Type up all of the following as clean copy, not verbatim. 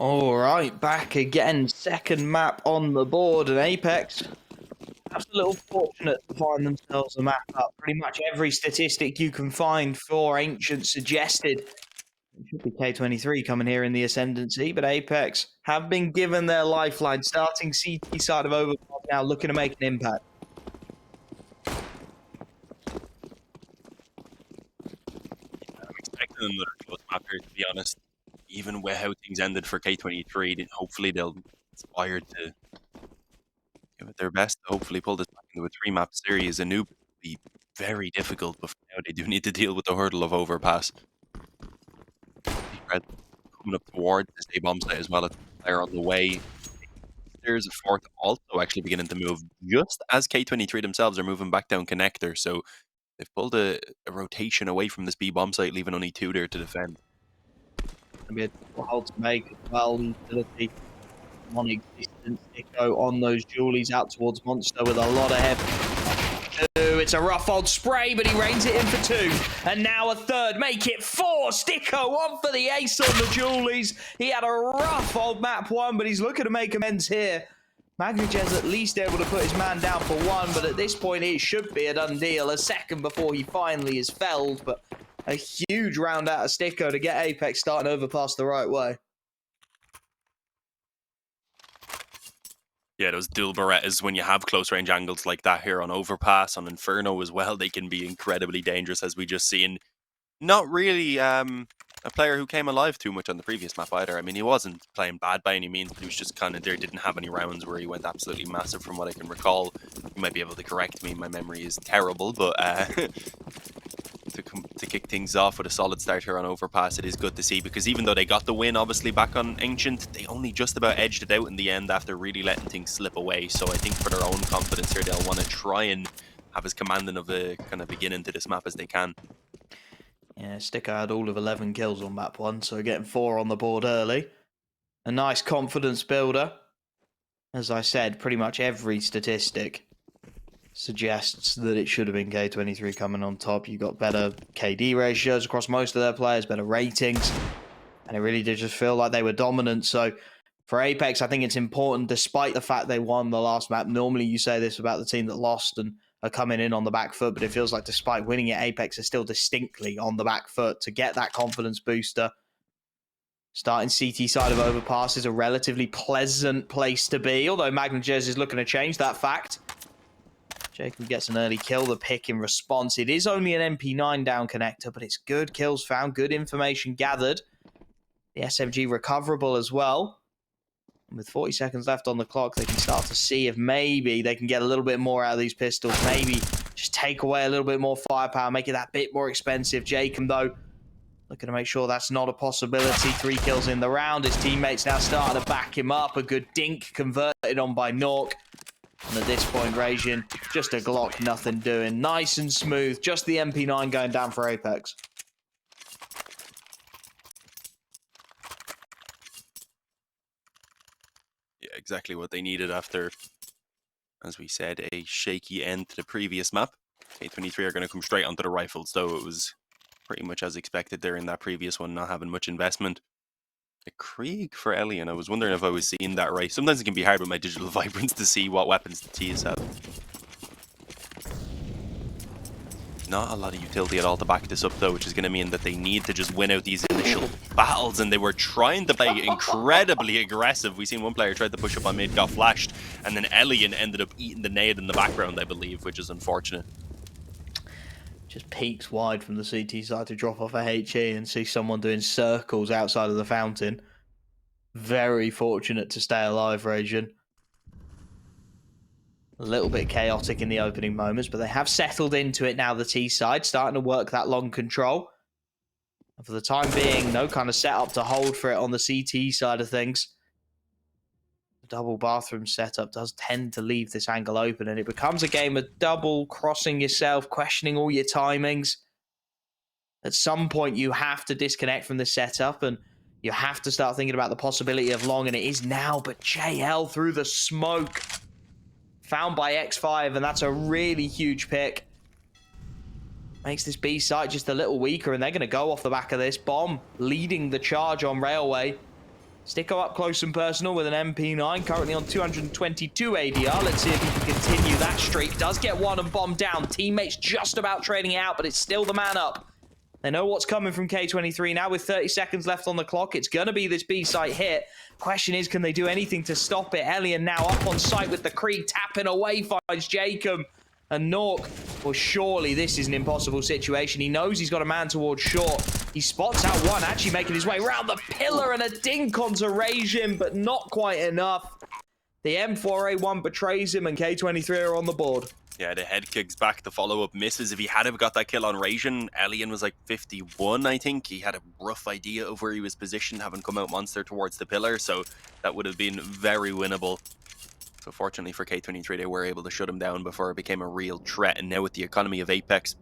All right, back again. Second map on the board, and Apeks perhaps a little fortunate to find themselves a map up. Pretty much every statistic you can find for Ancient suggested it should be K23 coming here in the ascendancy, but Apeks have been given their lifeline, starting CT side of Overpass now, looking to make an impact. I'm expecting another close map here, to be honest. Even with how things ended for K23, hopefully they'll aspire to give it their best to hopefully pull this back into a 3-map series. A noob will be very difficult, but for now they do need to deal with the hurdle of Overpass. Coming up towards this A-bomb site as well, a player on the way. There's a fourth also actually beginning to move just as K23 themselves are moving back down connector, so they've pulled a rotation away from this B-bomb site, leaving only 2 there to defend. Going to be a hold to make as well. Utility non-existent. CSGO on those Julies out towards Monster with a lot of heavy. It's a rough old spray, but he reins it in for 2. And now a third. Make it 4. CSGO on for the ace on the Julies. He had a rough old map 1, but he's looking to make amends here. Magnajez at least able to put his man down for 1, but at this point it should be a done deal. A second before he finally is felled, but a huge round out of CSGO to get Apeks starting Overpass the right way. Yeah, those dual Berettas, when you have close range angles like that here on Overpass, on Inferno as well, they can be incredibly dangerous, as we just seen. Not really a player who came alive too much on the previous map either. I mean, he wasn't playing bad by any means, but he was just kind of there. Didn't have any rounds where he went absolutely massive from what I can recall. You might be able to correct me. My memory is terrible, but to kick things off with a solid start here on Overpass, it is good to see, because even though they got the win obviously back on Ancient, they only just about edged it out in the end after really letting things slip away. So I think for their own confidence here, they'll want to try and have as commanding of a kind of beginning to this map as they can. Yeah, CSGO had all of 11 kills on map 1, so getting 4 on the board early. A nice confidence builder. As I said, pretty much every statistic suggests that it should have been K23 coming on top. You got better KD ratios across most of their players, better ratings, and it really did just feel like they were dominant. So for Apeks, I think it's important, despite the fact they won the last map. Normally you say this about the team that lost and are coming in on the back foot, but it feels like despite winning it, Apeks are still distinctly on the back foot to get that confidence booster. Starting CT side of Overpass is a relatively pleasant place to be, although Magnajez is looking to change that fact. Jacob gets an early kill, the pick in response. It is only an MP9 down connector, but it's good kills found, good information gathered. The SMG recoverable as well. And with 40 seconds left on the clock, they can start to see if maybe they can get a little bit more out of these pistols. Maybe just take away a little bit more firepower, make it that bit more expensive. Jacob, though, looking to make sure that's not a possibility. 3 kills in the round. His teammates now starting to back him up. A good dink converted on by Nork. And at this point, Rajin, just a Glock, nothing doing. Nice and smooth. Just the MP9 going down for Apeks. Yeah, exactly what they needed after, as we said, a shaky end to the previous map. K23 are going to come straight onto the rifles, though it was pretty much as expected there in that previous one, not having much investment. A Krieg for Elian. I was wondering if I was seeing that right. Sometimes it can be hard with my digital vibrance to see what weapons the T's have. Not a lot of utility at all to back this up, though, which is going to mean that they need to just win out these initial battles, and they were trying to play incredibly aggressive. We've seen one player tried to push up on mid, got flashed, and then Elian ended up eating the nade in the background, I believe, which is unfortunate. Just peeks wide from the CT side to drop off a HE and see someone doing circles outside of the fountain. Very fortunate to stay alive, Rajin. A little bit chaotic in the opening moments, but they have settled into it now, the T side, starting to work that long control. And for the time being, no kind of setup to hold for it on the CT side of things. The double bathroom setup does tend to leave this angle open, and it becomes a game of double crossing yourself, questioning all your timings. At some point, you have to disconnect from the setup, and you have to start thinking about the possibility of long, and it is now, but JL through the smoke. Found by X5, and that's a really huge pick. Makes this B site just a little weaker, and they're going to go off the back of this bomb, leading the charge on Railway. STYKO up close and personal with an MP9, currently on 222 ADR. Let's see if he can continue that streak. Does get one and bomb down. Teammates just about trading it out, but it's still the man up. They know what's coming from K23 now with 30 seconds left on the clock. It's going to be this B-site hit. Question is, can they do anything to stop it? Elian now up on site with the Krieg, tapping away, finds Jkaem. And Nork, well, surely this is an impossible situation. He knows he's got a man towards short. He spots out one, actually making his way around the pillar, and a dink onto Rajim, but not quite enough. The M4A1 betrays him, and K23 are on the board. Yeah, the head kicks back, the follow-up misses. If he had have got that kill on Rajim, Elian was like 51, I think. He had a rough idea of where he was positioned, having come out monster towards the pillar, so that would have been very winnable. So fortunately for K23, they were able to shut him down before it became a real threat. And now with the economy of Apeks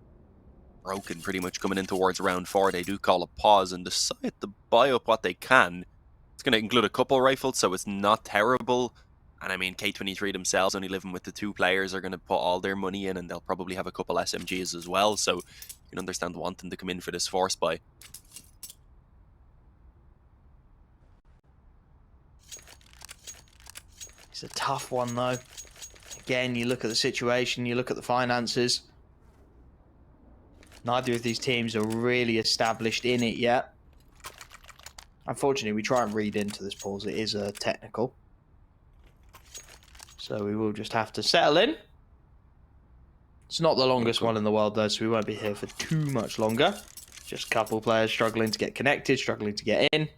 broken pretty much coming in towards round 4, they do call a pause and decide to buy up what they can. It's going to include a couple rifles, so it's not terrible. And I mean, K23 themselves, only living with the 2 players, are going to put all their money in, and they'll probably have a couple SMGs as well. So you can understand wanting to come in for this force buy. It's a tough one, though. Again, you look at the situation, you look at the finances. Neither of these teams are really established in it yet. Unfortunately, we try and read into this pause. It is a technical. So we will just have to settle in. It's not the longest one in the world, though, so we won't be here for too much longer. Just a couple players struggling to get connected, struggling to get in.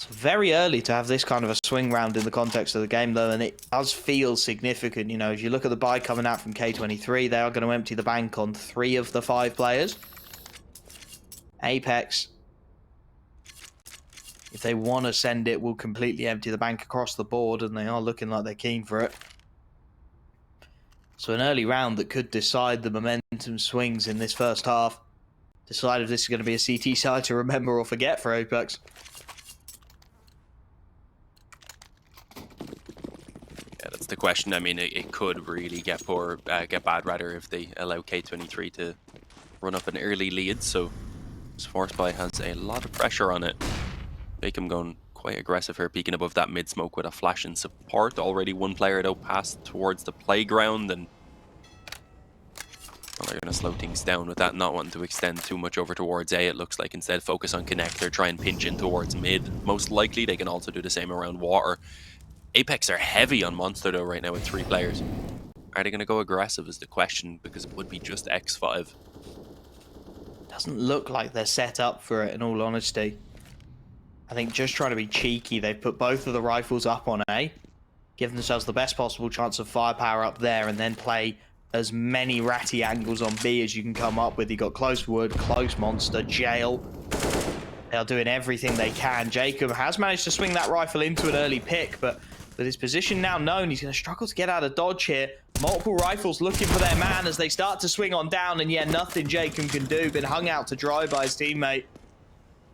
Very early to have this kind of a swing round in the context of the game, though, and it does feel significant. You know, as you look at the buy coming out from K23, they are going to empty the bank on 3 of the 5 players. Apeks, if they want to send it, will completely empty the bank across the board, and they are looking like they're keen for it. So an early round that could decide the momentum swings in this first half. Decide if this is going to be a CT side to remember or forget for Apeks. That's the question. I mean, it could really get bad rather if they allow K23 to run up an early lead. So this force buy has a lot of pressure on it. Jkaem going quite aggressive here, peeking above that mid smoke with a flash in support. Already one player though passed towards the playground, and well, they're going to slow things down with that, not wanting to extend too much over towards A. It looks like instead focus on connector, try and pinch in towards mid. Most likely they can also do the same around water. Apeks are heavy on Monster though right now with 3 players. Are they going to go aggressive is the question, because it would be just X5. Doesn't look like they're set up for it, in all honesty. I think just trying to be cheeky, they've put both of the rifles up on A, give themselves the best possible chance of firepower up there, and then play as many ratty angles on B as you can come up with. You got close wood, close monster, jail. They are doing everything they can. Jkaem has managed to swing that rifle into an early pick, but with his position now known, he's going to struggle to get out of dodge here. Multiple rifles looking for their man as they start to swing on down, and yeah, nothing Jkaem can do. Been hung out to dry by his teammate.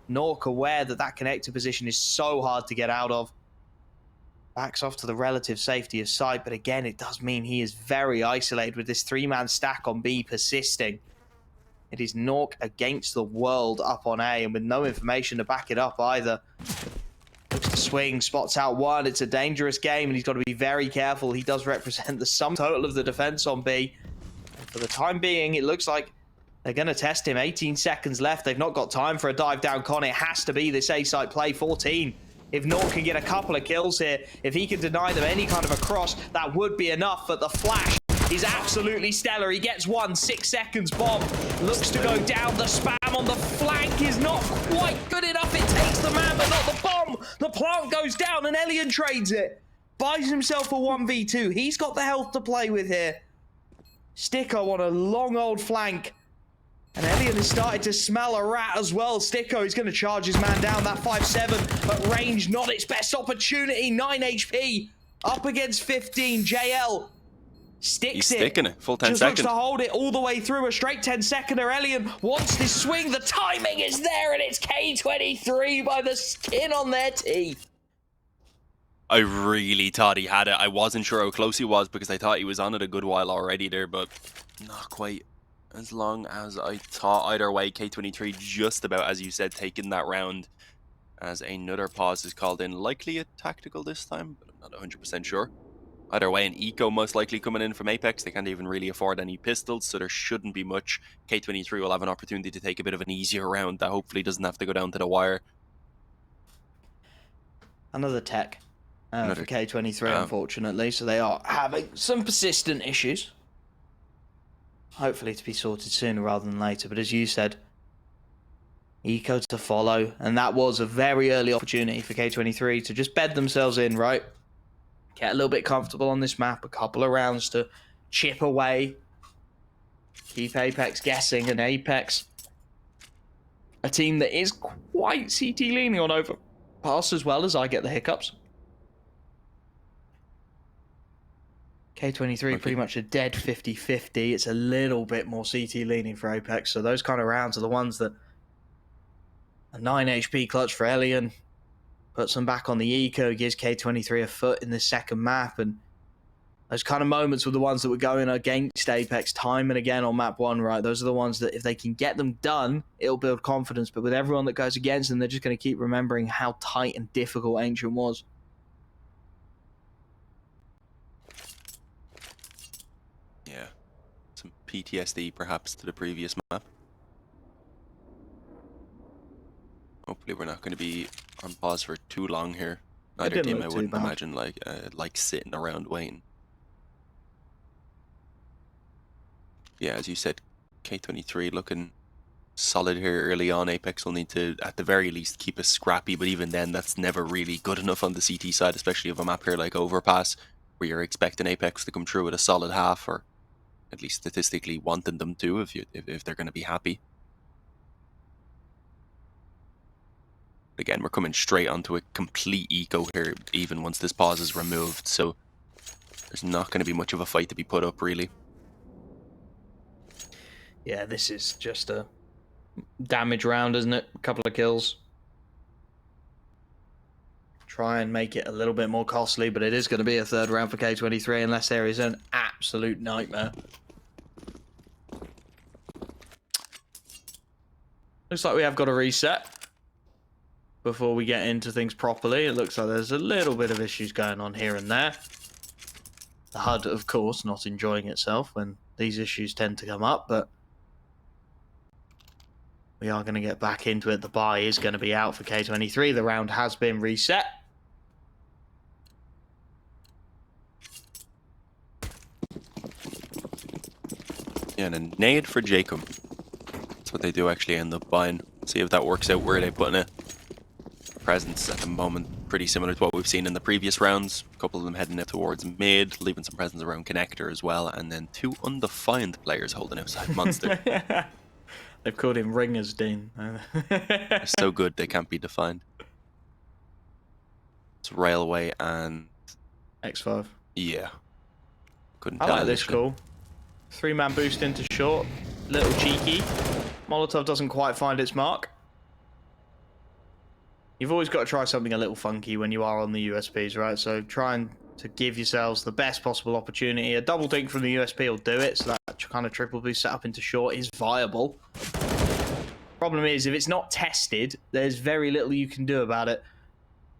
Nork aware that that connector position is so hard to get out of. Backs off to the relative safety of sight, but again, it does mean he is very isolated with this 3-man stack on B persisting. It is Nork against the world up on A, and with no information to back it up either. Looks to swing, spots out one. It's a dangerous game, and he's got to be very careful. He does represent the sum total of the defense on B. And for the time being, it looks like they're going to test him. 18 seconds left. They've not got time for a dive down con. It has to be this A-site play. 14. If Nork can get a couple of kills here, if he can deny them any kind of a cross, that would be enough. But the flash is absolutely stellar. He gets one. 6 seconds bomb. Looks to go down. The spam on the flank is not quite good enough. It takes the man, but not the bomb. The plant goes down, and Elian trades it. Buys himself a 1v2. He's got the health to play with here. STYKO on a long old flank. And Elian has started to smell a rat as well. STYKO is going to charge his man down. That 5-7, but range not its best opportunity. 9 HP. Up against 15. JL sticks He's it. sticking it. Full 10 Just seconds. looks to hold it all the way through. A straight 10-seconder. Elian wants this swing. The timing is there, and it's K23 by the skin on their teeth. I really thought he had it. I wasn't sure how close he was because I thought he was on it a good while already there, but not quite as long as I thought. Either way, K23 just about, as you said, taking that round as another pause is called in. Likely a tactical this time, but I'm not 100% sure. Either way, an eco most likely coming in from Apeks. They can't even really afford any pistols, so there shouldn't be much. K23 will have an opportunity to take a bit of an easier round that hopefully doesn't have to go down to the wire. Another tech for K23, unfortunately. So they are having some persistent issues. Hopefully to be sorted sooner rather than later. But as you said, eco to follow. And that was a very early opportunity for K23 to just bed themselves in, right? Get a little bit comfortable on this map. A couple of rounds to chip away. Keep Apeks guessing. And Apeks, a team that is quite CT leaning on Overpass as well, as I get the hiccups. K23 pretty much a dead 50-50. It's a little bit more CT leaning for Apeks. So those kind of rounds are the ones that a 9 HP clutch for Elian puts them back on the eco, gives K23 a foot in the second map. And those kind of moments were the ones that were going against Apeks time and again on map 1, right? Those are the ones that if they can get them done, it'll build confidence. But with everyone that goes against them, they're just going to keep remembering how tight and difficult Ancient was. Yeah, some PTSD perhaps to the previous map. Hopefully we're not going to be on pause for too long here. Either team I wouldn't imagine like sitting around waiting. Yeah, as you said, K23 looking solid here early on. Apeks will need to, at the very least, keep us scrappy, but even then, that's never really good enough on the CT side, especially of a map here like Overpass, where you're expecting Apeks to come through with a solid half, or at least statistically wanting them to, if they're going to be happy. Again, we're coming straight onto a complete eco here, even once this pause is removed, so there's not going to be much of a fight to be put up, really. Yeah, this is just a damage round, isn't it? A couple of kills. Try and make it a little bit more costly, but it is going to be a third round for K23 unless there is an absolute nightmare. Looks like we have got a reset before we get into things properly. It looks like there's a little bit of issues going on here and there. The HUD, of course, not enjoying itself when these issues tend to come up, but we are going to get back into it. The buy is going to be out for K23. The round has been reset. Yeah, and a nade for Jacob. That's what they do actually end up buying. See if that works out where they're putting it. Presence at the moment, pretty similar to what we've seen in the previous rounds. A couple of them heading out towards mid, leaving some presence around connector as well, and then 2 undefined players holding outside Monster. They've called him Ringers, Dean. They're so good they can't be defined. It's Railway and X5. Yeah. Couldn't I tell like this call. 3-man boost into short. Little cheeky. Molotov doesn't quite find its mark. You've always got to try something a little funky when you are on the USPs, right? So trying to give yourselves the best possible opportunity. A double dink from the USP will do it, so that kind of triple boost set up into short is viable. Problem is, if it's not tested, there's very little you can do about it.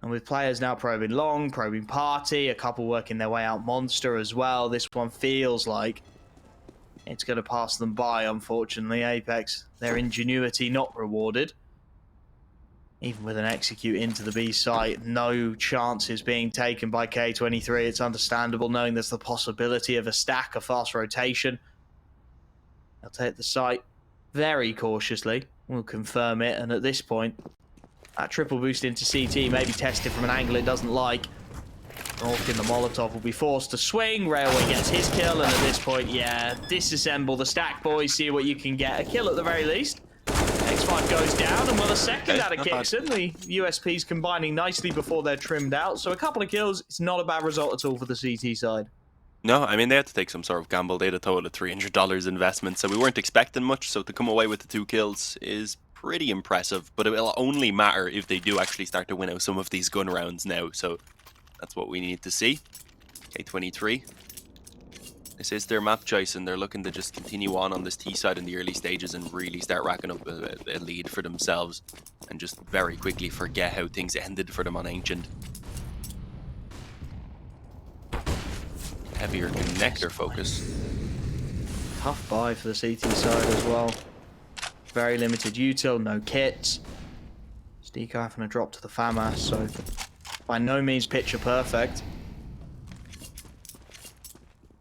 And with players now probing long, probing party, a couple working their way out monster as well, this one feels like it's going to pass them by, unfortunately. Apeks, their ingenuity not rewarded. Even with an execute into the B site, no chances being taken by K23. It's understandable knowing there's the possibility of a stack, a fast rotation. They'll take the site very cautiously. We'll confirm it. And at this point, that triple boost into CT may be tested from an angle it doesn't like. Ork in the Molotov will be forced to swing. Railway gets his kill. And at this point, yeah, disassemble the stack, boys. See what you can get. A kill at the very least. X5 goes down, and with a second out of Kyxsan, the USPs combining nicely before they're trimmed out. So a couple of kills, it's not a bad result at all for the CT side. No, I mean, they had to take some sort of gamble. They had a total of $300 investment, so we weren't expecting much. So to come away with the 2 kills is pretty impressive, but it will only matter if they do actually start to win out some of these gun rounds now. So That's what we need to see. K23. This is their map choice, and they're looking to just continue on this T side in the early stages and really start racking up a lead for themselves and just very quickly forget how things ended for them on Ancient. Heavier connector focus. Tough buy for the CT side as well. Very limited util, no kits. STYKO having a drop to the FAMAS, so by no means picture perfect.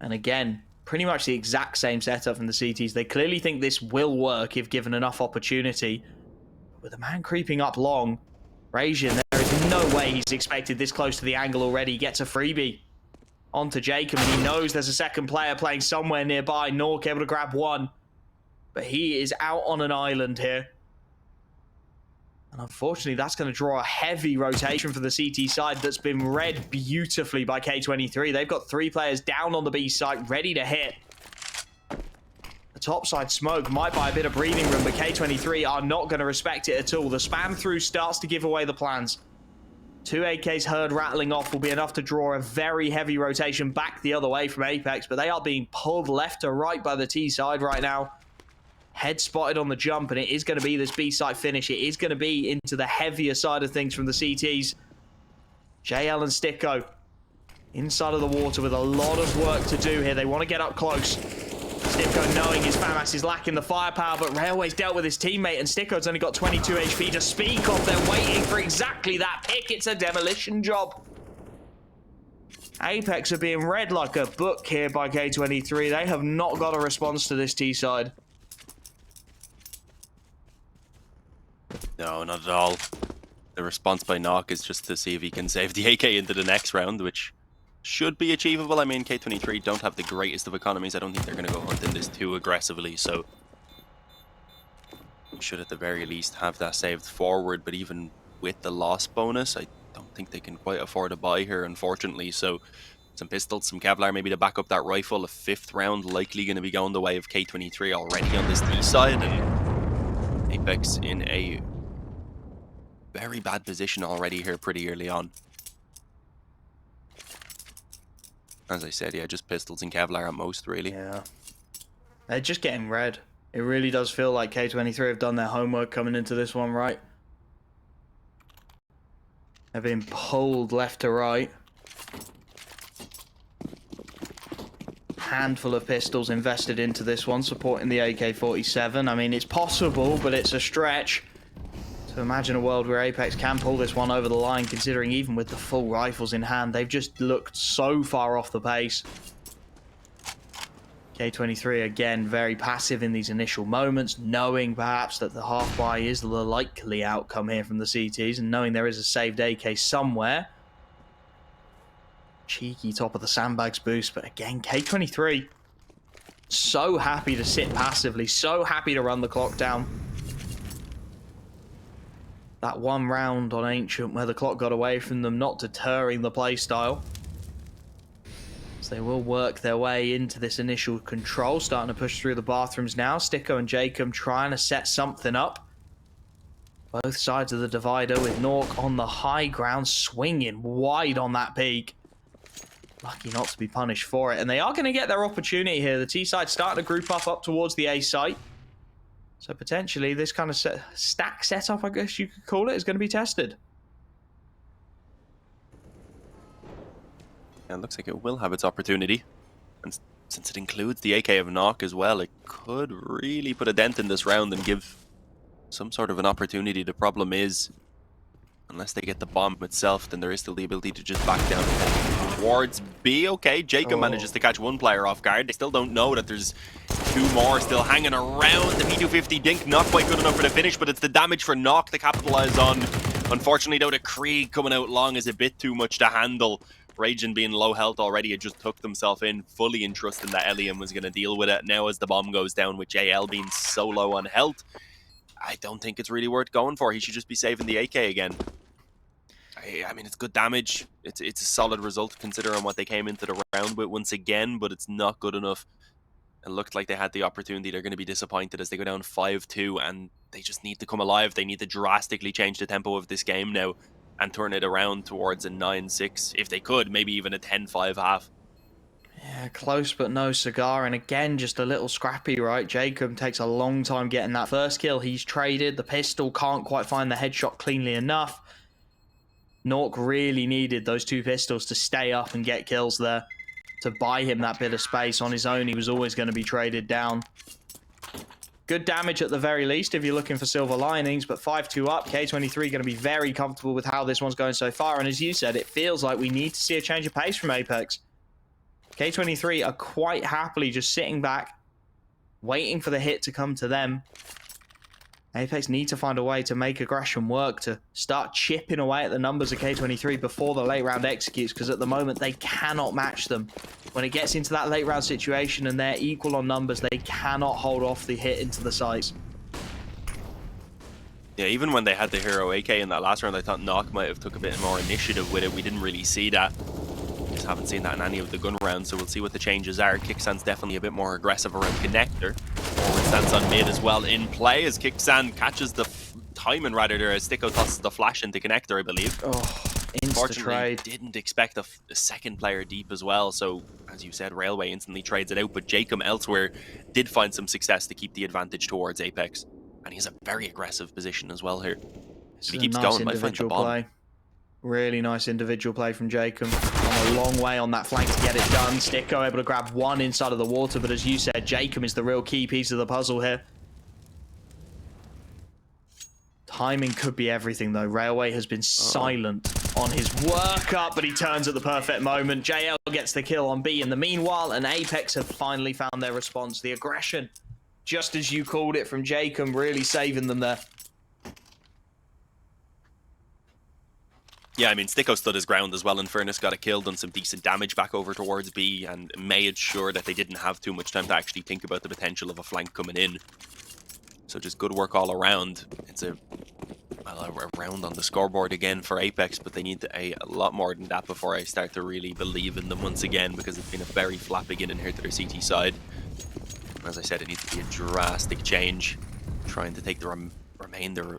And again, pretty much the exact same setup from the CTs. They clearly think this will work if given enough opportunity. But with a man creeping up long, Rajin, there is no way he's expected this close to the angle already. He gets a freebie onto Jacob, and he knows there's a second player playing somewhere nearby. Nork able to grab one, but he is out on an island here. And unfortunately, that's going to draw a heavy rotation for the CT side that's been read beautifully by K23. They've got 3 players down on the B site, ready to hit. The top side smoke might buy a bit of breathing room, but K23 are not going to respect it at all. The spam through starts to give away the plans. 2 AKs heard rattling off will be enough to draw a very heavy rotation back the other way from Apeks, but they are being pulled left to right by the T side right now. Head spotted on the jump, and it is going to be this B site finish. It is going to be into the heavier side of things from the CTs. JL and STYKO inside of the water with a lot of work to do here. They want to get up close. STYKO knowing his FAMAS is lacking the firepower, but Railway's dealt with his teammate, and STYKO's only got 22 HP to speak of. They're waiting for exactly that pick. It's a demolition job. Apeks are being read like a book here by K23. They have not got a response to this T side. No, not at all. The response by Nock is just to see if he can save the AK into the next round, which should be achievable. I mean, K23 don't have the greatest of economies. I don't think they're going to go hunting this too aggressively, so should at the very least have that saved forward. But even with the loss bonus, I don't think they can quite afford a buy here, unfortunately. So some pistols, some Kevlar, maybe to back up that rifle. A 5th round likely going to be going the way of K23 already on this D side, and Apeks in a very bad position already here pretty early on. As I said, yeah, just pistols and Kevlar at most, really. Yeah. They're just getting red. It really does feel like K23 have done their homework coming into this one, right? They're being pulled left to right. Handful of pistols invested into this one, supporting the AK-47. I mean, it's possible, but it's a stretch to imagine a world where Apeks can pull this one over the line, considering even with the full rifles in hand, they've just looked so far off the pace. K23, again, very passive in these initial moments, knowing perhaps that the half buy is the likely outcome here from the CTs, and knowing there is a saved AK somewhere. Cheeky top of the sandbags boost, but again, K23 so happy to sit passively, so happy to run the clock down. That one round on Ancient where the clock got away from them, not deterring the playstyle. So they will work their way into this initial control, starting to push through the bathrooms now. STYKO and Jacob trying to set something up. Both sides of the divider with Nork on the high ground, swinging wide on that peak. Lucky not to be punished for it. And they are going to get their opportunity here. The T side starting to group up towards the A site. So potentially this kind of stack setup, I guess you could call it, is going to be tested. Yeah, it looks like it will have its opportunity. And since it includes the AK of Nock as well, it could really put a dent in this round and give some sort of an opportunity. The problem is, unless they get the bomb itself, then there is still the ability to just back down towards B. Okay, Jacob manages to catch one player off guard. They still don't know that there's 2 more still hanging around. The P250 Dink not quite good enough for the finish, but it's the damage for Nock to capitalize on. Unfortunately, though, the Krieg coming out long is a bit too much to handle. Raging being low health already, it just took themselves in, fully in trusting that Elian was going to deal with it. Now as the bomb goes down with JL being so low on health, I don't think it's really worth going for. He should just be saving the AK again. I mean, it's good damage. It's a solid result considering what they came into the round with once again, but it's not good enough. It looked like they had the opportunity. They're going to be disappointed as they go down 5-2, and they just need to come alive. They need to drastically change the tempo of this game now. and turn it around towards a 9-6 if they could, maybe even a 10-5 half. Yeah, close but no cigar, and again, just a little scrappy, right? Jacob takes a long time getting that first kill. He's traded. The pistol can't quite find the headshot cleanly enough. Nork really needed those two pistols to stay up and get kills there, to buy him that bit of space. On his own, he was always going to be traded down. Good damage at the very least if you're looking for silver linings, but 5-2 up. K23 going to be very comfortable with how this one's going so far, and as you said, it feels like we need to see a change of pace from Apeks. K23 are quite happily just sitting back, waiting for the hit to come to them. Apeks need to find a way to make aggression work, to start chipping away at the numbers of K23 before the late round executes, because at the moment they cannot match them. When it gets into that late round situation and they're equal on numbers, they cannot hold off the hit into the sights. Yeah, even when they had the hero AK in that last round, I thought Knock might have took a bit more initiative with it. We didn't really see that. Just haven't seen that in any of the gun rounds, so we'll see what the changes are. Kyxsan's definitely a bit more aggressive around connector. Forward stance on mid as well in play as Kyxsan catches the timing rather there as STYKO tosses the flash into connector, I believe. Oh, Unfortunately, didn't expect a second player deep as well, so as you said, Railway instantly trades it out, but Jacob elsewhere did find some success to keep the advantage towards Apeks, and he's a very aggressive position as well here. If he keeps going, might find the bomb. Play. Really nice individual play from Jacob. Come a long way on that flank to get it done. STYKO able to grab one inside of the water, but as you said, Jacob is the real key piece of the puzzle here. Timing could be everything, though. Railway has been silent on his work up, but he turns at the perfect moment. JL gets the kill on B in the meanwhile, and Apeks have finally found their response. The aggression, just as you called it, from Jacob, really saving them there. Yeah, I mean, STYKO stood his ground as well. In fairness, got a kill, done some decent damage back over towards B, and made sure that they didn't have too much time to actually think about the potential of a flank coming in. So just good work all around. It's a round on the scoreboard again for Apeks, but they need a lot more than that before I start to really believe in them once again, because it's been a very flat beginning here to their CT side. As I said, it needs to be a drastic change, trying to take the remainder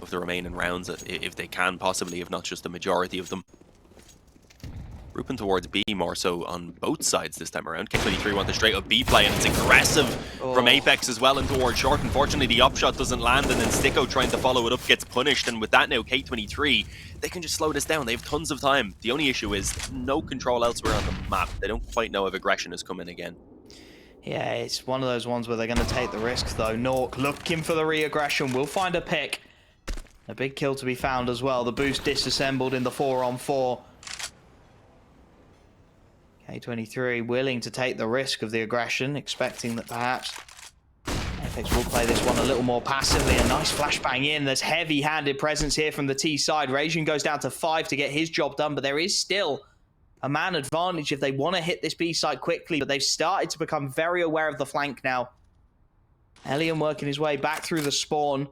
of the remaining rounds if they can, possibly, if not just the majority of them. Grouping towards B more so on both sides this time around. K23 want the straight up B play, and it's aggressive from Apeks as well and towards short. Unfortunately, the upshot doesn't land, and then STYKO trying to follow it up gets punished. And with that now, K23, they can just slow this down. They have tons of time. The only issue is no control elsewhere on the map. They don't quite know if aggression is coming again. Yeah, it's one of those ones where they're going to take the risk, though. Nork looking for the re-aggression. We'll find a pick. A big kill to be found as well. The boost disassembled in the 4-on-4. K23 willing to take the risk of the aggression, expecting that perhaps Apeks will play this one a little more passively. A nice flashbang in. There's heavy-handed presence here from the T side. Rajin goes down to 5 to get his job done, but there is still a man advantage if they want to hit this B site quickly, but they've started to become very aware of the flank now. Elian working his way back through the spawn,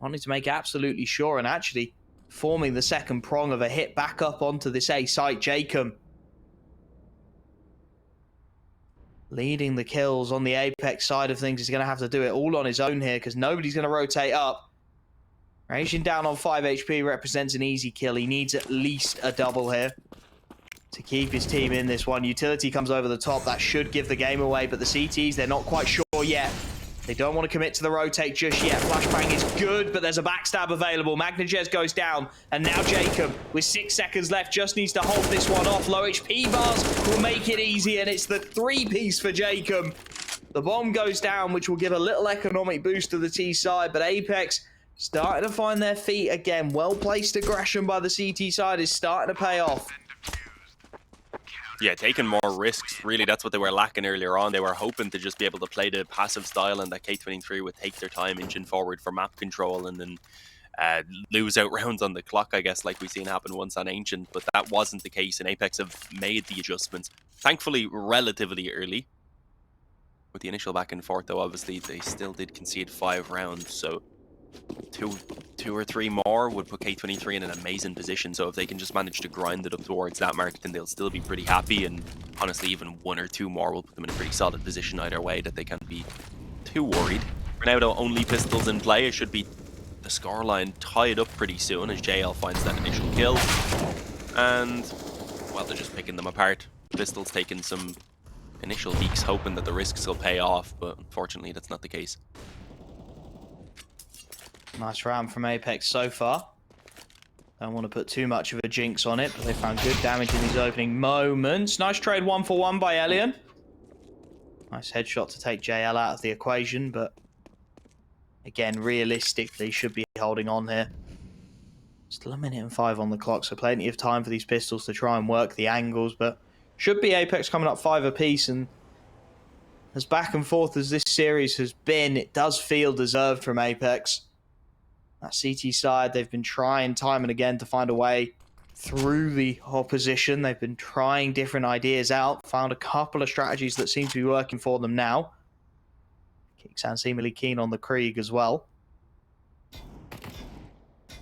wanting to make absolutely sure, and actually forming the second prong of a hit back up onto this A site. Jacob leading the kills on the Apeks side of things. He's going to have to do it all on his own here because nobody's going to rotate up. Raging down on 5 HP represents an easy kill. He needs at least a double here to keep his team in this one. Utility comes over the top. That should give the game away, but the CTs, they're not quite sure yet. They don't want to commit to the rotate just yet. Flashbang is good, but there's a backstab available. Magnajez goes down, and now Jacob, with 6 seconds left, just needs to hold this one off. Low HP bars will make it easy, and it's the 3-piece for Jacob. The bomb goes down, which will give a little economic boost to the T side, but Apeks starting to find their feet again. Well-placed aggression by the CT side is starting to pay off. Yeah, taking more risks. Really, that's what they were lacking earlier on. They were hoping to just be able to play the passive style and that K23 would take their time inching forward for map control and then lose out rounds on the clock, I guess, like we've seen happen once on Ancient. But that wasn't the case, and Apeks have made the adjustments. Thankfully, relatively early. With the initial back and forth, though, obviously, they still did concede 5 rounds. So two or three more would put K23 in an amazing position. So if they can just manage to grind it up towards that mark, then they'll still be pretty happy. And honestly, even 1 or 2 more will put them in a pretty solid position either way, that they can't be too worried. For now, though, only pistols in play. It should be the scoreline tied up pretty soon as JL finds that initial kill. And, well, they're just picking them apart. Pistol's taking some initial peeks, hoping that the risks will pay off, but unfortunately that's not the case. Nice round from Apeks so far. Don't want to put too much of a jinx on it, but they found good damage in these opening moments. Nice trade 1-for-1 by Elian. Nice headshot to take JL out of the equation, but again, realistically, should be holding on here. Still 1:05 on the clock, so plenty of time for these pistols to try and work the angles, but should be Apeks coming up 5 apiece, and as back and forth as this series has been, it does feel deserved from Apeks. That CT side, they've been trying time and again to find a way through the opposition. They've been trying different ideas out, found a couple of strategies that seem to be working for them now. Kyxsan seemingly keen on the Krieg as well.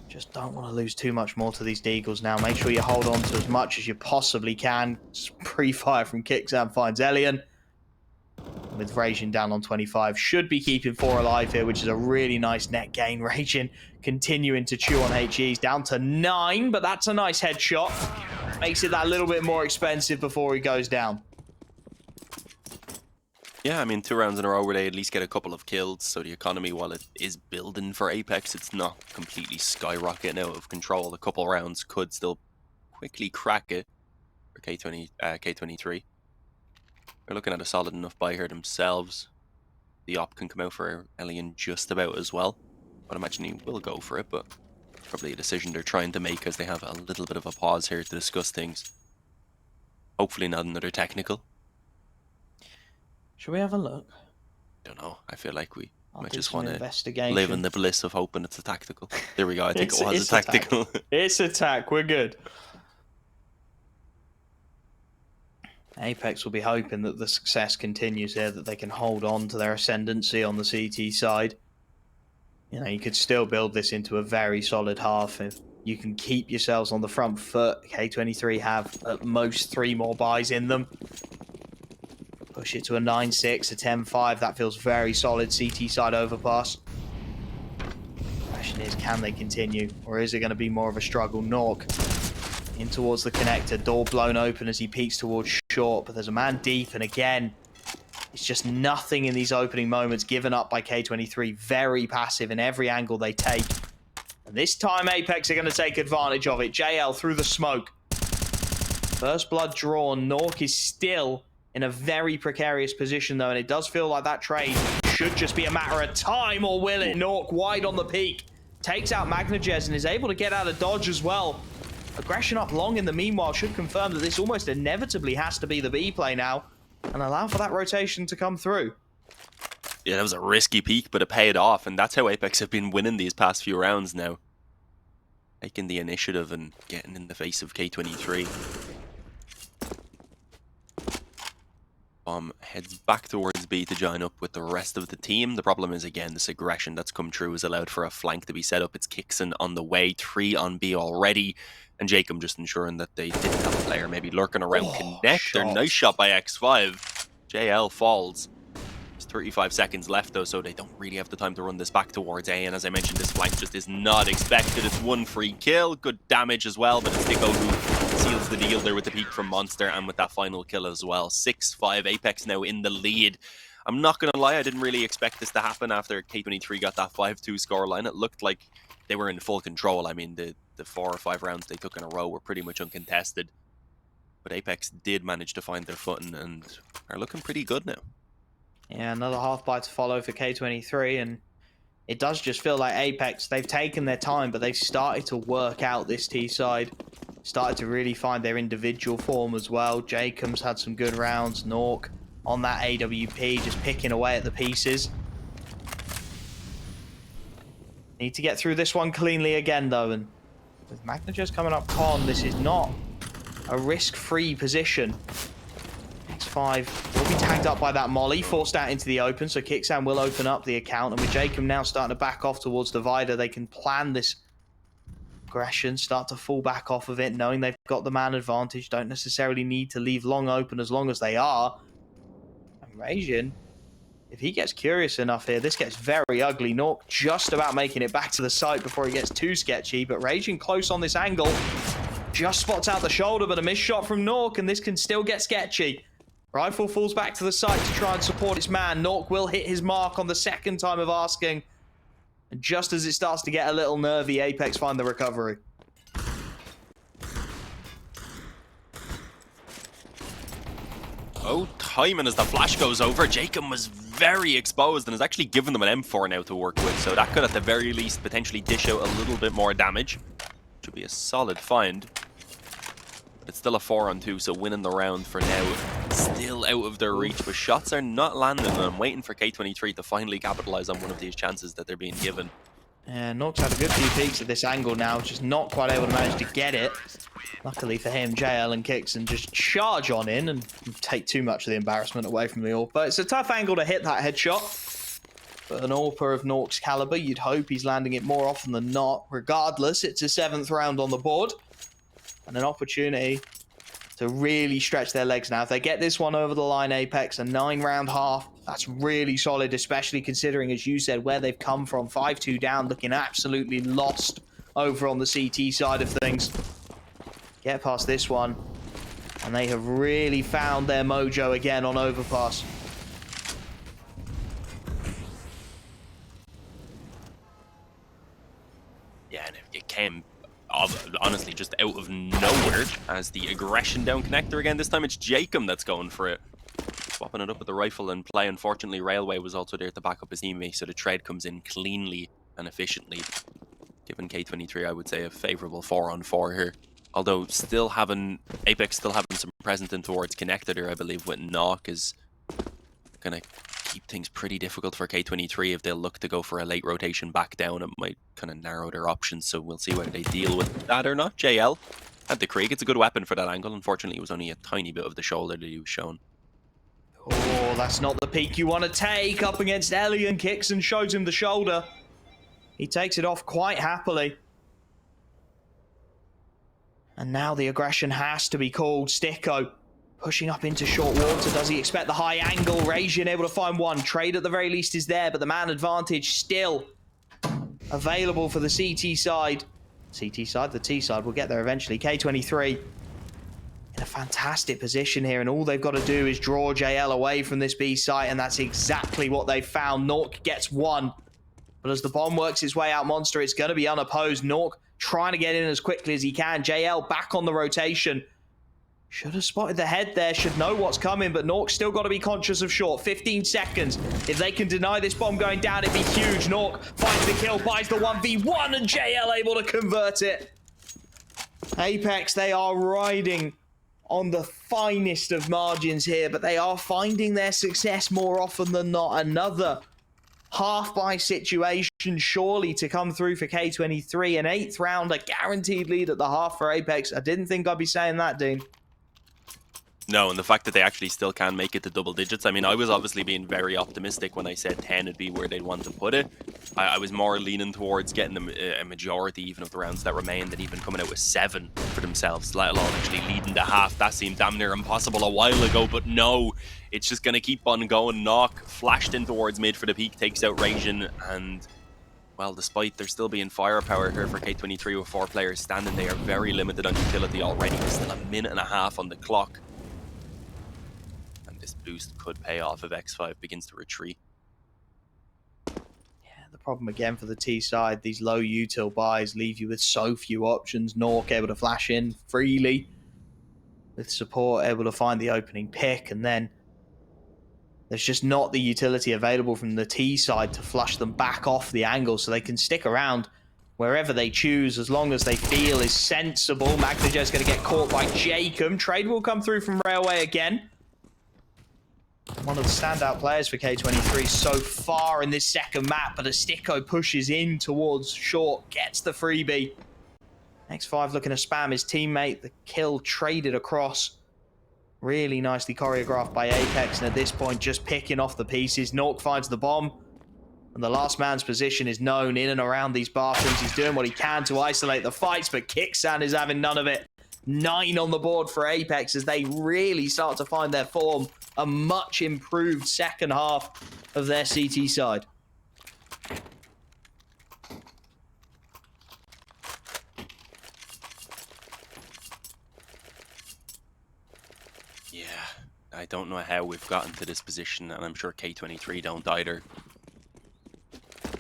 Just don't want to lose too much more to these Deagles now. Make sure you hold on to as much as you possibly can. Pre-fire from Kyxsan finds Elian. With Ragin down on 25. Should be keeping 4 alive here, which is a really nice net gain. Ragin continuing to chew on HEs. Down to 9, but that's a nice headshot. Makes it that little bit more expensive before he goes down. Yeah, I mean, 2 rounds in a row where they at least get a couple of kills, so the economy, while it is building for Apeks, it's not completely skyrocketing out of control. A couple rounds could still quickly crack it for K23. They're looking at a solid enough buy here themselves. The op can come out for Elian just about as well. I'd imagine he will go for it, but probably a decision they're trying to make as they have a little bit of a pause here to discuss things. Hopefully not another technical. Should we have a look? Don't know. I feel like we might do just some want to investigation. live in the bliss of hoping it's a tactical. There we go. I think it was a tactical. It's attack. We're good. Apeks will be hoping that the success continues here, that they can hold on to their ascendancy on the CT side. You know, you could still build this into a very solid half if you can keep yourselves on the front foot. K23 have at most 3 more buys in them. Push it to a 9-6, a 10-5. That feels very solid. CT side overpass. Question is, can they continue? Or is it going to be more of a struggle? Nork in towards the connector. Door blown open as he peeks towards short. But there's a man deep. And again, it's just nothing in these opening moments given up by K23. Very passive in every angle they take. And this time, Apeks are going to take advantage of it. JL through the smoke. First blood drawn. Nork is still in a very precarious position, though, and it does feel like that trade should just be a matter of time, or will it? Nork wide on the peak. Takes out Magnajez and is able to get out of dodge as well. Aggression up long in the meanwhile should confirm that this almost inevitably has to be the B play now and allow for that rotation to come through. Yeah, that was a risky peak, but it paid off, and that's how Apeks have been winning these past few rounds now. Taking the initiative and getting in the face of K23. Heads back towards B to join up with the rest of the team. The problem is, again, this aggression that's come through has allowed for a flank to be set up. It's Kyxsan on the way, 3 on B already, and Jacob just ensuring that they didn't have a player maybe lurking around connector. Nice shot by X5. JL falls. There's 35 seconds left, though, so they don't really have the time to run this back towards A, and as I mentioned, this flank just is not expected. It's 1 free kill, good damage as well, but it's STYKO who seals the deal there with the peak from Monster and with that final kill as well. 6-5, Apeks now in the lead. I'm not going to lie, I didn't really expect this to happen after K23 got that 5-2 scoreline. It looked like they were in full control. I mean, the 4 or 5 rounds they took in a row were pretty much uncontested. But Apeks did manage to find their footing and are looking pretty good now. Yeah, another half bite to follow for K23, and it does just feel like Apeks, they've taken their time, but they've started to work out this T side. Started to really find their individual form as well. Jacob's had some good rounds. Nork on that AWP, just picking away at the pieces. Need to get through this one cleanly again, though. And with Magnajez coming up con, this is not a risk-free position. X5 will be tagged up by that molly, forced out into the open, so Kyxsan will open up the account. And with Jacob now starting to back off towards Divider, they can plan this aggression, start to fall back off of it, knowing they've got the man advantage, don't necessarily need to leave long open as long as they are. And Ragin If he gets curious enough here, this gets very ugly. Nork just about making it back to the site before he gets too sketchy, but Raging close on this angle. Just spots out the shoulder, but a missed shot from Nork, and this can still get sketchy. Rifle falls back to the site to try and support its man. Nork will hit his mark on the second time of asking. And just as it starts to get a little nervy, Apeks find the recovery. Oh, timing as the flash goes over. Jacob was very exposed and has actually given them an M4 now to work with. So that could, at the very least, potentially dish out a little bit more damage. Should be a solid find. But it's still a 4-on-2, so winning the round for now. Still out of their reach, but shots are not landing. And I'm waiting for K23 to finally capitalize on one of these chances that they're being given. Yeah, Nork's had a good few peeks at this angle now, just not quite able to manage to get it. Luckily for him, JL and Kyxsan just charge on in and take too much of the embarrassment away from the AWPer. It's a tough angle to hit that headshot. But an AWPer of Nork's caliber, you'd hope he's landing it more often than not. Regardless, it's a 7th round on the board. And an opportunity to really stretch their legs now. If they get this one over the line, Apeks, a 9-round half, that's really solid, especially considering, as you said, where they've come from. 5-2 down, looking absolutely lost over on the CT side of things. Get past this one, and they have really found their mojo again on Overpass. Yeah, and it came honestly just out of nowhere as the aggression down connector again. This time it's Jacob that's going for it. Swapping it up with the rifle and play. Unfortunately, Railway was also there to back up his teammate, so the trade comes in cleanly and efficiently. Giving K23, I would say, a favourable 4-on-4 here. Although still having Apeks still having some presence in towards connector there, I believe, with Knock is gonna keep things pretty difficult for K23 if they'll look to go for a late rotation back down. It might kind of narrow their options, so we'll see whether they deal with that or not. JL had the Krieg. It's a good weapon for that angle. Unfortunately, it was only a tiny bit of the shoulder that he was shown. Oh, that's not the peak you want to take up against Ellie, and Kyxsan shows him the shoulder. He takes it off quite happily. And now the aggression has to be called. STYKO pushing up into short water. Does he expect the high angle? Raging able to find one. Trade at the very least is there, but the man advantage still available for the CT side. CT side, the T side, will get there eventually. K23 in a fantastic position here, and all they've got to do is draw JL away from this B site, and that's exactly what they found. Nork gets one, but as the bomb works its way out Monster, it's going to be unopposed. Nork trying to get in as quickly as he can. JL back on the rotation. Should have spotted the head there, should know what's coming, but Nork's still got to be conscious of short. 15 seconds. If they can deny this bomb going down, it'd be huge. Nork finds the kill, buys the 1v1, and JL able to convert it. Apeks, they are riding on the finest of margins here, but they are finding their success more often than not. Another half-buy situation surely to come through for K23. An 8th round, a guaranteed lead at the half for Apeks. I didn't think I'd be saying that, Dean. No, and the fact that they actually still can make it to double digits. I mean, I was obviously being very optimistic when I said 10 would be where they'd want to put it. I was more leaning towards getting them a majority even of the rounds that remain than even coming out with 7 for themselves, let alone actually leading the half. That seemed damn near impossible a while ago, but no, it's just going to keep on going. Knock flashed in towards mid for the peak, takes out Raging, and well, despite there still being firepower here for K23 with 4 players standing, they are very limited on utility already. There's still a minute and a half on the clock. This boost could pay off if X5 begins to retreat. Yeah, the problem again for the T side, these low util buys leave you with so few options. Nork able to flash in freely with support, able to find the opening pick, and then there's just not the utility available from the T side to flush them back off the angle, so they can stick around wherever they choose as long as they feel is sensible. Magnajer's going to get caught by Jacob. Trade will come through from Railway again. One of the standout players for K23 so far in this second map, but as STYKO pushes in towards short, gets the freebie. X5 looking to spam his teammate. The kill traded across. Really nicely choreographed by Apeks, and at this point just picking off the pieces. Nork finds the bomb, and the last man's position is known in and around these bathrooms. He's doing what he can to isolate the fights, but Kyxsan is having none of it. 9 on the board for Apeks as they really start to find their form. A much improved second half of their CT side. Yeah, I don't know how we've gotten to this position, and I'm sure K23 don't either.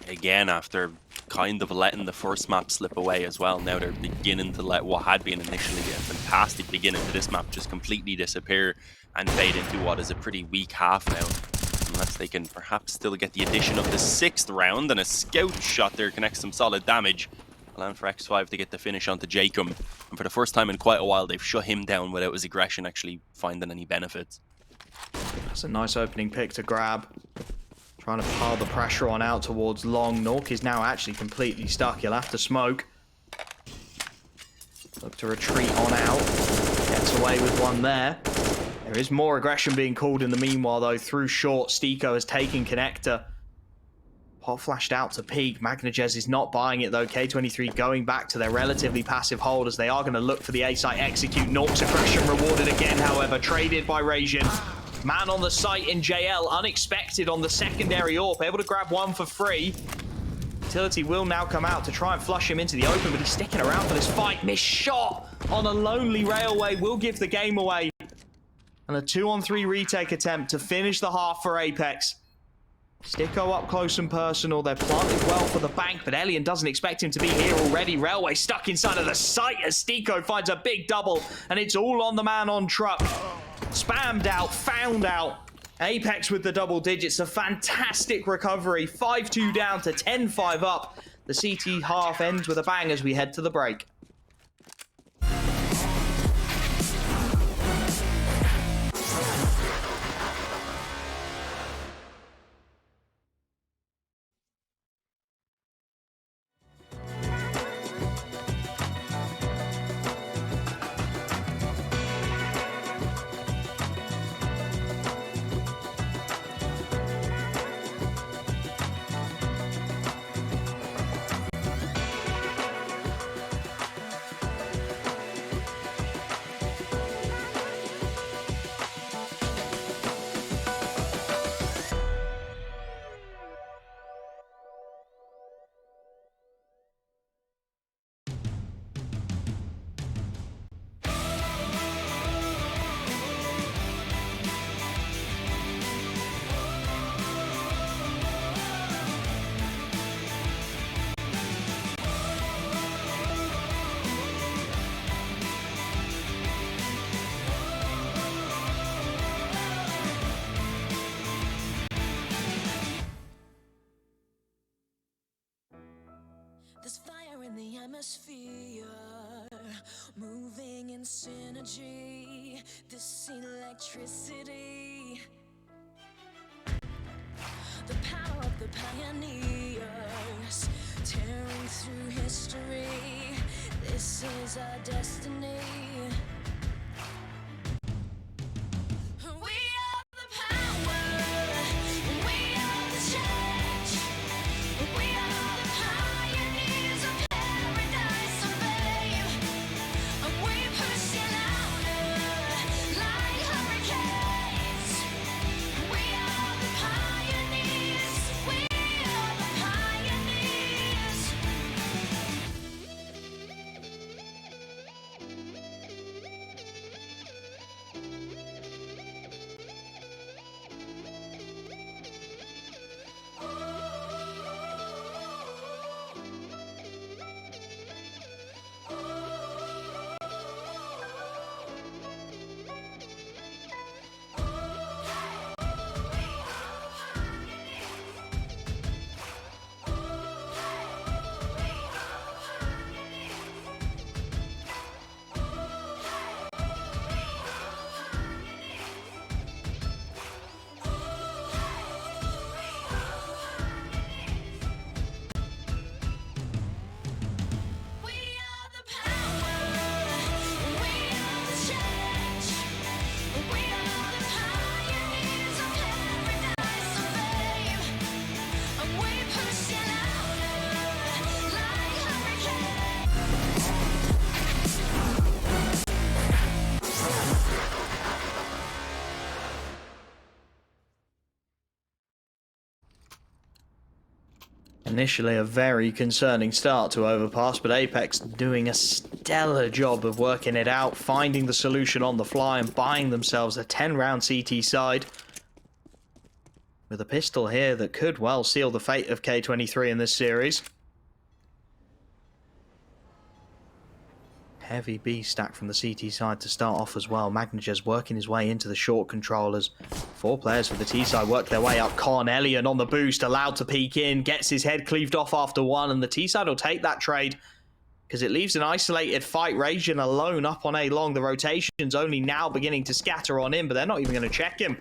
Again, after kind of letting the first map slip away as well, now they're beginning to let what had been initially a fantastic beginning to this map just completely disappear and fade into what is a pretty weak half now. Unless they can perhaps still get the addition of the 6th round, and a scout shot there connects some solid damage, allowing for X5 to get the finish onto Jacob. And for the first time in quite a while, they've shut him down without his aggression actually finding any benefits. That's a nice opening pick to grab. Trying to pile the pressure on out towards long. Nork is now actually completely stuck. He'll have to smoke. Look to retreat on out. Gets away with one there. There is more aggression being called in the meanwhile, though, through short. STYKO has taken connector. Pot flashed out to peak. Magnajez is not buying it, though. K23 going back to their relatively passive hold as they are going to look for the A site execute. Nork's aggression rewarded again, however. Traded by Rajin. Man on the site in JL, unexpected on the secondary AWP, able to grab one for free. Utility will now come out to try and flush him into the open, but he's sticking around for this fight. Missed shot on a lonely railway will give the game away. And a 2-on-3 retake attempt to finish the half for Apeks. STYKO up close and personal. They're planted well for the bank, but Elian doesn't expect him to be here already. Railway stuck inside of the site as STYKO finds a big double, and it's all on the man on truck. Spammed out, found out. Apeks with the double digits. A fantastic recovery. 5-2 down to 10-5 up. The CT half ends with a bang as we head to the break. There's fire in the atmosphere, moving in synergy, this electricity, the power of the pioneers, tearing through history, this is our destiny. Initially a very concerning start to Overpass, but Apeks doing a stellar job of working it out, finding the solution on the fly and buying themselves a 10-round CT side. With a pistol here that could well seal the fate of K23 in this series. Heavy B stack from the CT side to start off as well. Magnages working his way into the short controllers. 4 players for the T side work their way up. Cornelian on the boost, allowed to peek in, gets his head cleaved off after 1, and the T side will take that trade because it leaves an isolated fight. Raging alone up on A long. The rotation's only now beginning to scatter on him, but they're not even going to check him.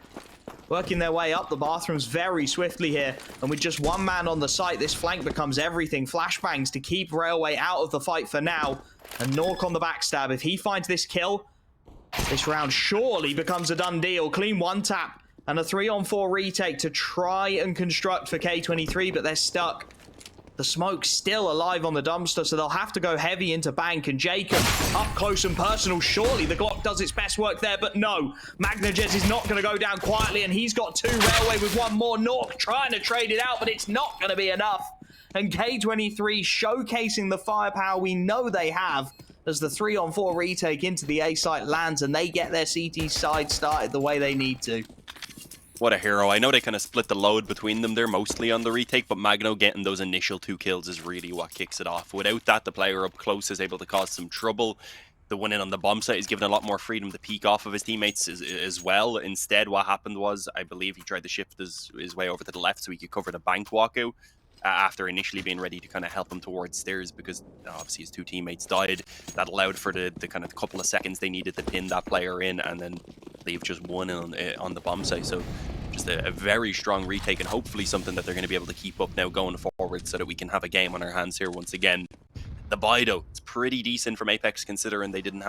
Working their way up the bathrooms very swiftly here, and with just 1 man on the site, this flank becomes everything. Flashbangs to keep Railway out of the fight for now. And Nork on the backstab. If he finds this kill, this round surely becomes a done deal. Clean 1 tap and a 3-on-4 retake to try and construct for K23, but they're stuck. The smoke's still alive on the dumpster, so they'll have to go heavy into bank. And Jacob up close and personal. Surely the Glock does its best work there, but no. Magnages is not going to go down quietly, and he's got 2 Railway with 1 more. Nork trying to trade it out, but it's not going to be enough. And K23 showcasing the firepower we know they have as the 3-on-4 retake into the A site lands, and they get their CT side started the way they need to. What a hero. I know they kind of split the load between them there, mostly on the retake, but Magno getting those initial 2 kills is really what kicks it off. Without that, the player up close is able to cause some trouble. The one in on the bomb site is given a lot more freedom to peek off of his teammates as well. Instead, what happened was, I believe he tried to shift his way over to the left so he could cover the bank walkout. After initially being ready to kind of help him towards stairs, because obviously his 2 teammates died. That allowed for the kind of couple of seconds they needed to pin that player in, and then leave just 1 on the bomb site. So just a very strong retake, and hopefully something that they're going to be able to keep up now going forward, so that we can have a game on our hands here once again. The buy though, it's pretty decent from Apeks, considering they didn't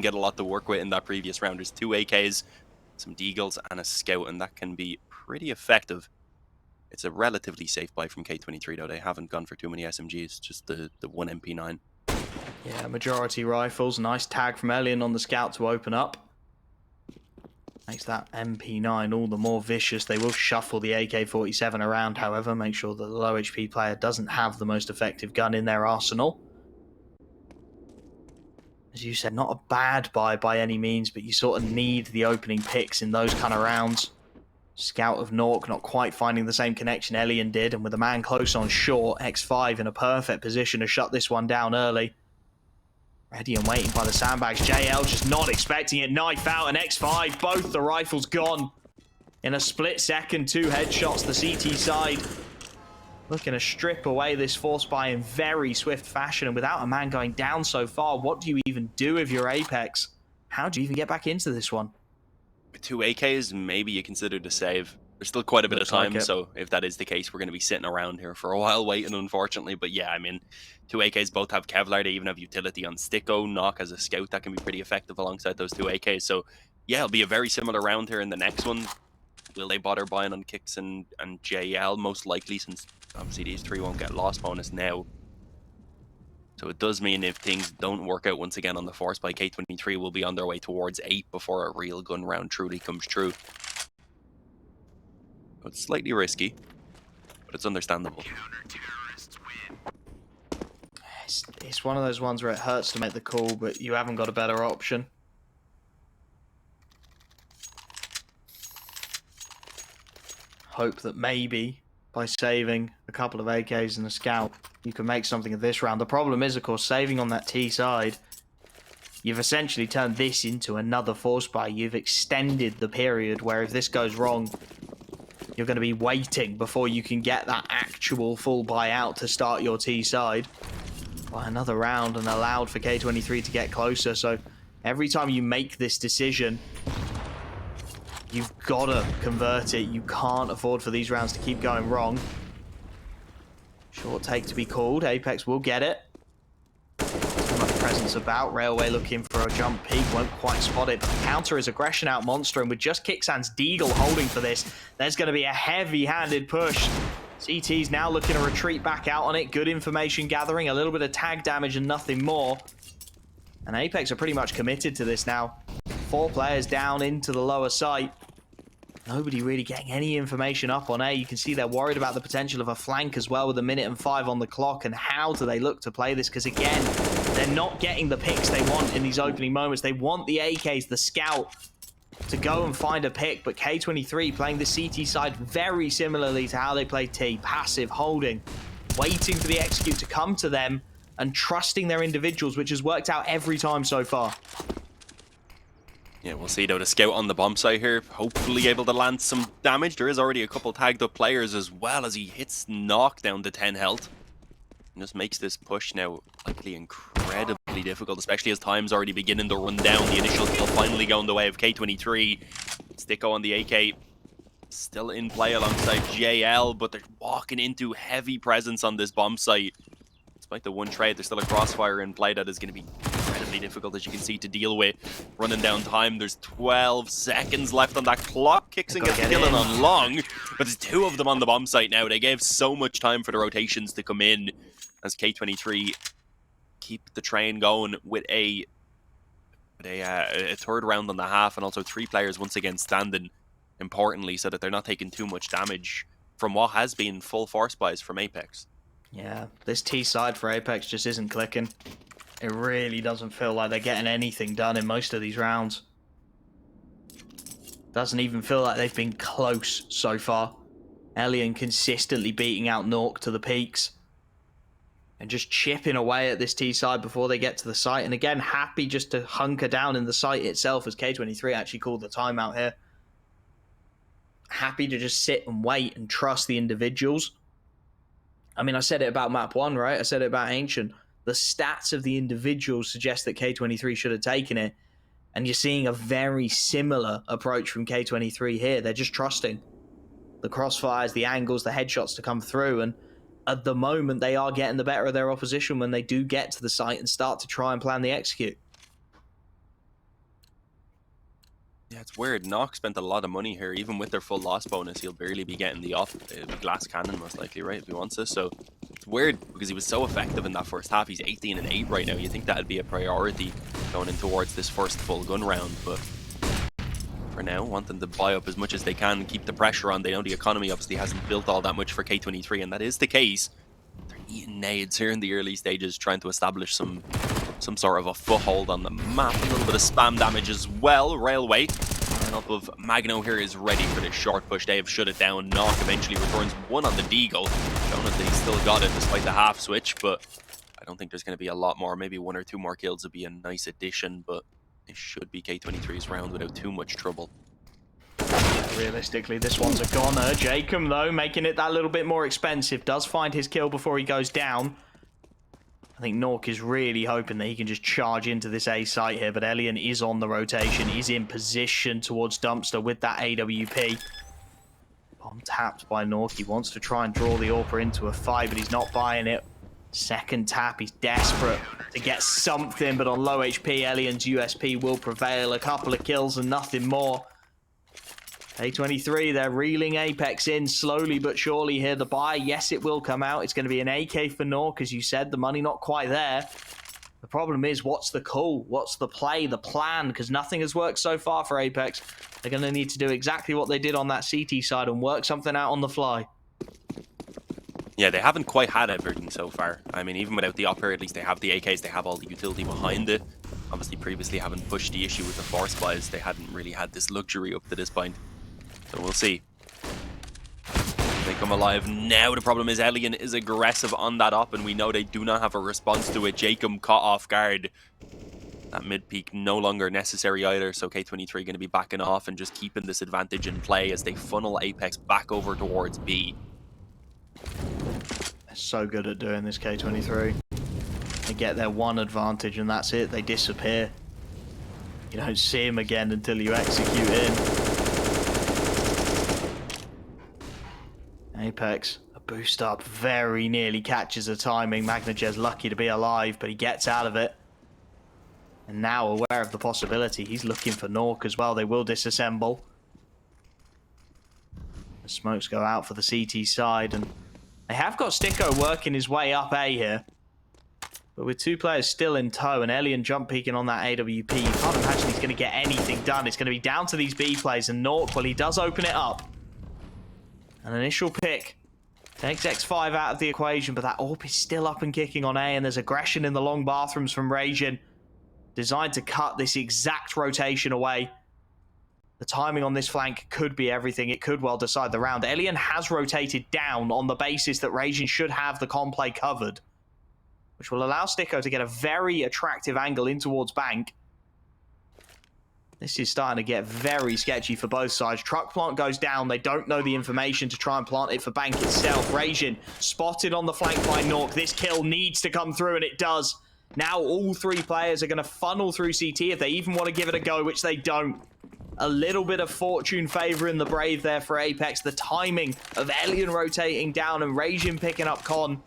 get a lot to work with in that previous round. There's 2 AKs, some Deagles, and a Scout, and that can be pretty effective. It's a relatively safe buy from K23 though. They haven't gone for too many SMGs, just the 1 MP9. Yeah, majority rifles. Nice tag from Elian on the Scout to open up. Makes that MP9 all the more vicious. They will shuffle the AK-47 around, however. Make sure that the low HP player doesn't have the most effective gun in their arsenal. As you said, not a bad buy by any means, but you sort of need the opening picks in those kind of rounds. Scout of Nork not quite finding the same connection Elian did, and with a man close on short, X5 in a perfect position to shut this one down early. Ready and waiting by the sandbags. JL just not expecting it. Knife out, and X5, both the rifles gone. In a split second, 2 headshots the CT side. Looking to strip away this force buy in very swift fashion, and without a man going down so far, what do you even do with your Apeks? How do you even get back into this one? With 2 AKs, maybe you consider the save. There's still quite a bit of time, like so if that is the case, we're going to be sitting around here for a while waiting, unfortunately. But yeah, I mean, 2 AKs both have Kevlar. They even have utility on STYKO. Knock as a Scout, that can be pretty effective alongside those 2 AKs. So yeah, it'll be a very similar round here in the next one. Will they bother buying on Kix and JL? Most likely, since obviously these 3 won't get lost bonus now. So it does mean if things don't work out once again on the force by K23, will be on their way towards 8 before a real gun round truly comes true. It's slightly risky, but it's understandable. It's one of those ones where it hurts to make the call, but you haven't got a better option. Hope that maybe by saving a couple of AKs and a Scout, you can make something of this round. The problem is, of course, saving on that T side, you've essentially turned this into another force buy. You've extended the period where if this goes wrong, you're going to be waiting before you can get that actual full buyout to start your T side. By another round, and allowed for K23 to get closer. So every time you make this decision, you've got to convert it. You can't afford for these rounds to keep going wrong. Short take to be called. Apeks will get it. Too much presence about. Railway looking for a jump peak. Won't quite spot it. But the counter is aggression out monster. And with just Kyxsan's Deagle holding for this, there's going to be a heavy-handed push. CT's now looking to retreat back out on it. Good information gathering. A little bit of tag damage and nothing more. And Apeks are pretty much committed to this now. 4 players down into the lower site. Nobody really getting any information up on A. You can see they're worried about the potential of a flank as well with 1 minute and 5 on the clock. And how do they look to play this? Because again, they're not getting the picks they want in these opening moments. They want the AKs, the scout, to go and find a pick. But K23 playing the CT side very similarly to how they play T. Passive, holding, waiting for the execute to come to them and trusting their individuals, which has worked out every time so far. Yeah, we'll see though. The scout on the bomb site here, hopefully able to land some damage. There is already a couple tagged up players as well as he hits knock down to 10 health. And just makes this push now likely incredibly difficult, especially as time's already beginning to run down. The initial kill finally going the way of K23. STYKO on the AK still in play alongside JL, but they're walking into heavy presence on this bomb site. Despite the one trade, there's still a crossfire in play that is going to be incredibly difficult, as you can see, to deal with. Running down time, there's 12 seconds left on that clock. Kicksan gets killing on long, but there's 2 of them on the bomb site now. They gave so much time for the rotations to come in as K23 keep the train going with a third round on the half, and also 3 players once again standing importantly so that they're not taking too much damage from what has been full force buys from Apeks. Yeah, this T side for Apeks just isn't clicking. It really doesn't feel like they're getting anything done in most of these rounds. Doesn't even feel like they've been close so far. Elian consistently beating out Nork to the peaks. And just chipping away at this T side before they get to the site. And again, happy just to hunker down in the site itself, as K23 actually called the timeout here. Happy to just sit and wait and trust the individuals. I mean, I said it about map 1, right? I said it about Ancient. The stats of the individuals suggest that K23 should have taken it. And you're seeing a very similar approach from K23 here. They're just trusting the crossfires, the angles, the headshots to come through. And at the moment, they are getting the better of their opposition when they do get to the site and start to try and plan the execute. Yeah, it's weird. Nock spent a lot of money here. Even with their full loss bonus, he'll barely be getting the off. It'll be glass cannon most likely, right, if he wants this. So it's weird because he was so effective in that first half. He's 18 and 8 right now. You think that'd be a priority going in towards this first full gun round, but for now, wanting to buy up as much as they can, keep the pressure on. They know the economy obviously hasn't built all that much for K23, and that is the case. They're eating nades here in the early stages, trying to establish some sort of a foothold on the map. A little bit of spam damage as well. Railway and up of Magno here is ready for this short push. They have shut it down. Knock eventually returns 1 on the Deagle, showing that he's still got it despite the half switch, but I don't think there's going to be a lot more. Maybe 1 or 2 more kills would be a nice addition, but it should be K23's round without too much trouble. Yeah, realistically, this one's a goner. Jacob, though, making it that little bit more expensive. Does find his kill before he goes down. I think Nork is really hoping that he can just charge into this A site here, but Elian is on the rotation. He's in position towards Dumpster with that AWP. Bomb tapped by Nork. He wants to try and draw the AWP into a fight, but he's not buying it. Second tap, he's desperate to get something, but on low HP, Elian's USP will prevail. A couple of kills and nothing more. A23, they're reeling Apeks in slowly but surely here. The buy, yes, it will come out. It's going to be an AK for Nork, as you said. The money not quite there. The problem is, what's the call? What's the play, the plan? Because nothing has worked so far for Apeks. They're going to need to do exactly what they did on that CT side and work something out on the fly. Yeah, they haven't quite had everything so far. I mean, even without the op here, at least they have the AKs, they have all the utility behind it. Obviously, previously having pushed the issue with the force buys, they hadn't really had this luxury up to this point. So we'll see. They come alive now. The problem is Elian is aggressive on that op, and we know they do not have a response to it. Jacob caught off guard. That mid-peak no longer necessary either, so K23 going to be backing off and just keeping this advantage in play as they funnel Apeks back over towards B. They're so good at doing this, K23. They get their one advantage and that's it. They disappear. You don't see him again until you execute in. Apeks, a boost up, very nearly catches the timing. Magnajez's lucky to be alive, but he gets out of it. And now aware of the possibility, he's looking for Nork as well. They will disassemble. The smokes go out for the CT side, and they have got STYKO working his way up A here. But with 2 players still in tow and Elian jump peeking on that AWP, you can't imagine he's going to get anything done. It's going to be down to these B plays. And Nork, well, he does open it up. An initial pick takes X5 out of the equation, but that AWP is still up and kicking on A, and there's aggression in the long bathrooms from Rajin, designed to cut this exact rotation away. The timing on this flank could be everything. It could well decide the round. Elian has rotated down on the basis that Rajin should have the con play covered, which will allow STYKO to get a very attractive angle in towards Bank. This is starting to get very sketchy for both sides. Truck plant goes down. They don't know the information to try and plant it for Bank itself. Rajin spotted on the flank by Nork. This kill needs to come through, and it does. Now all 3 players are going to funnel through CT if they even want to give it a go, which they don't. A little bit of fortune favouring the Brave there for Apeks. The timing of Elian rotating down and Rajin picking up con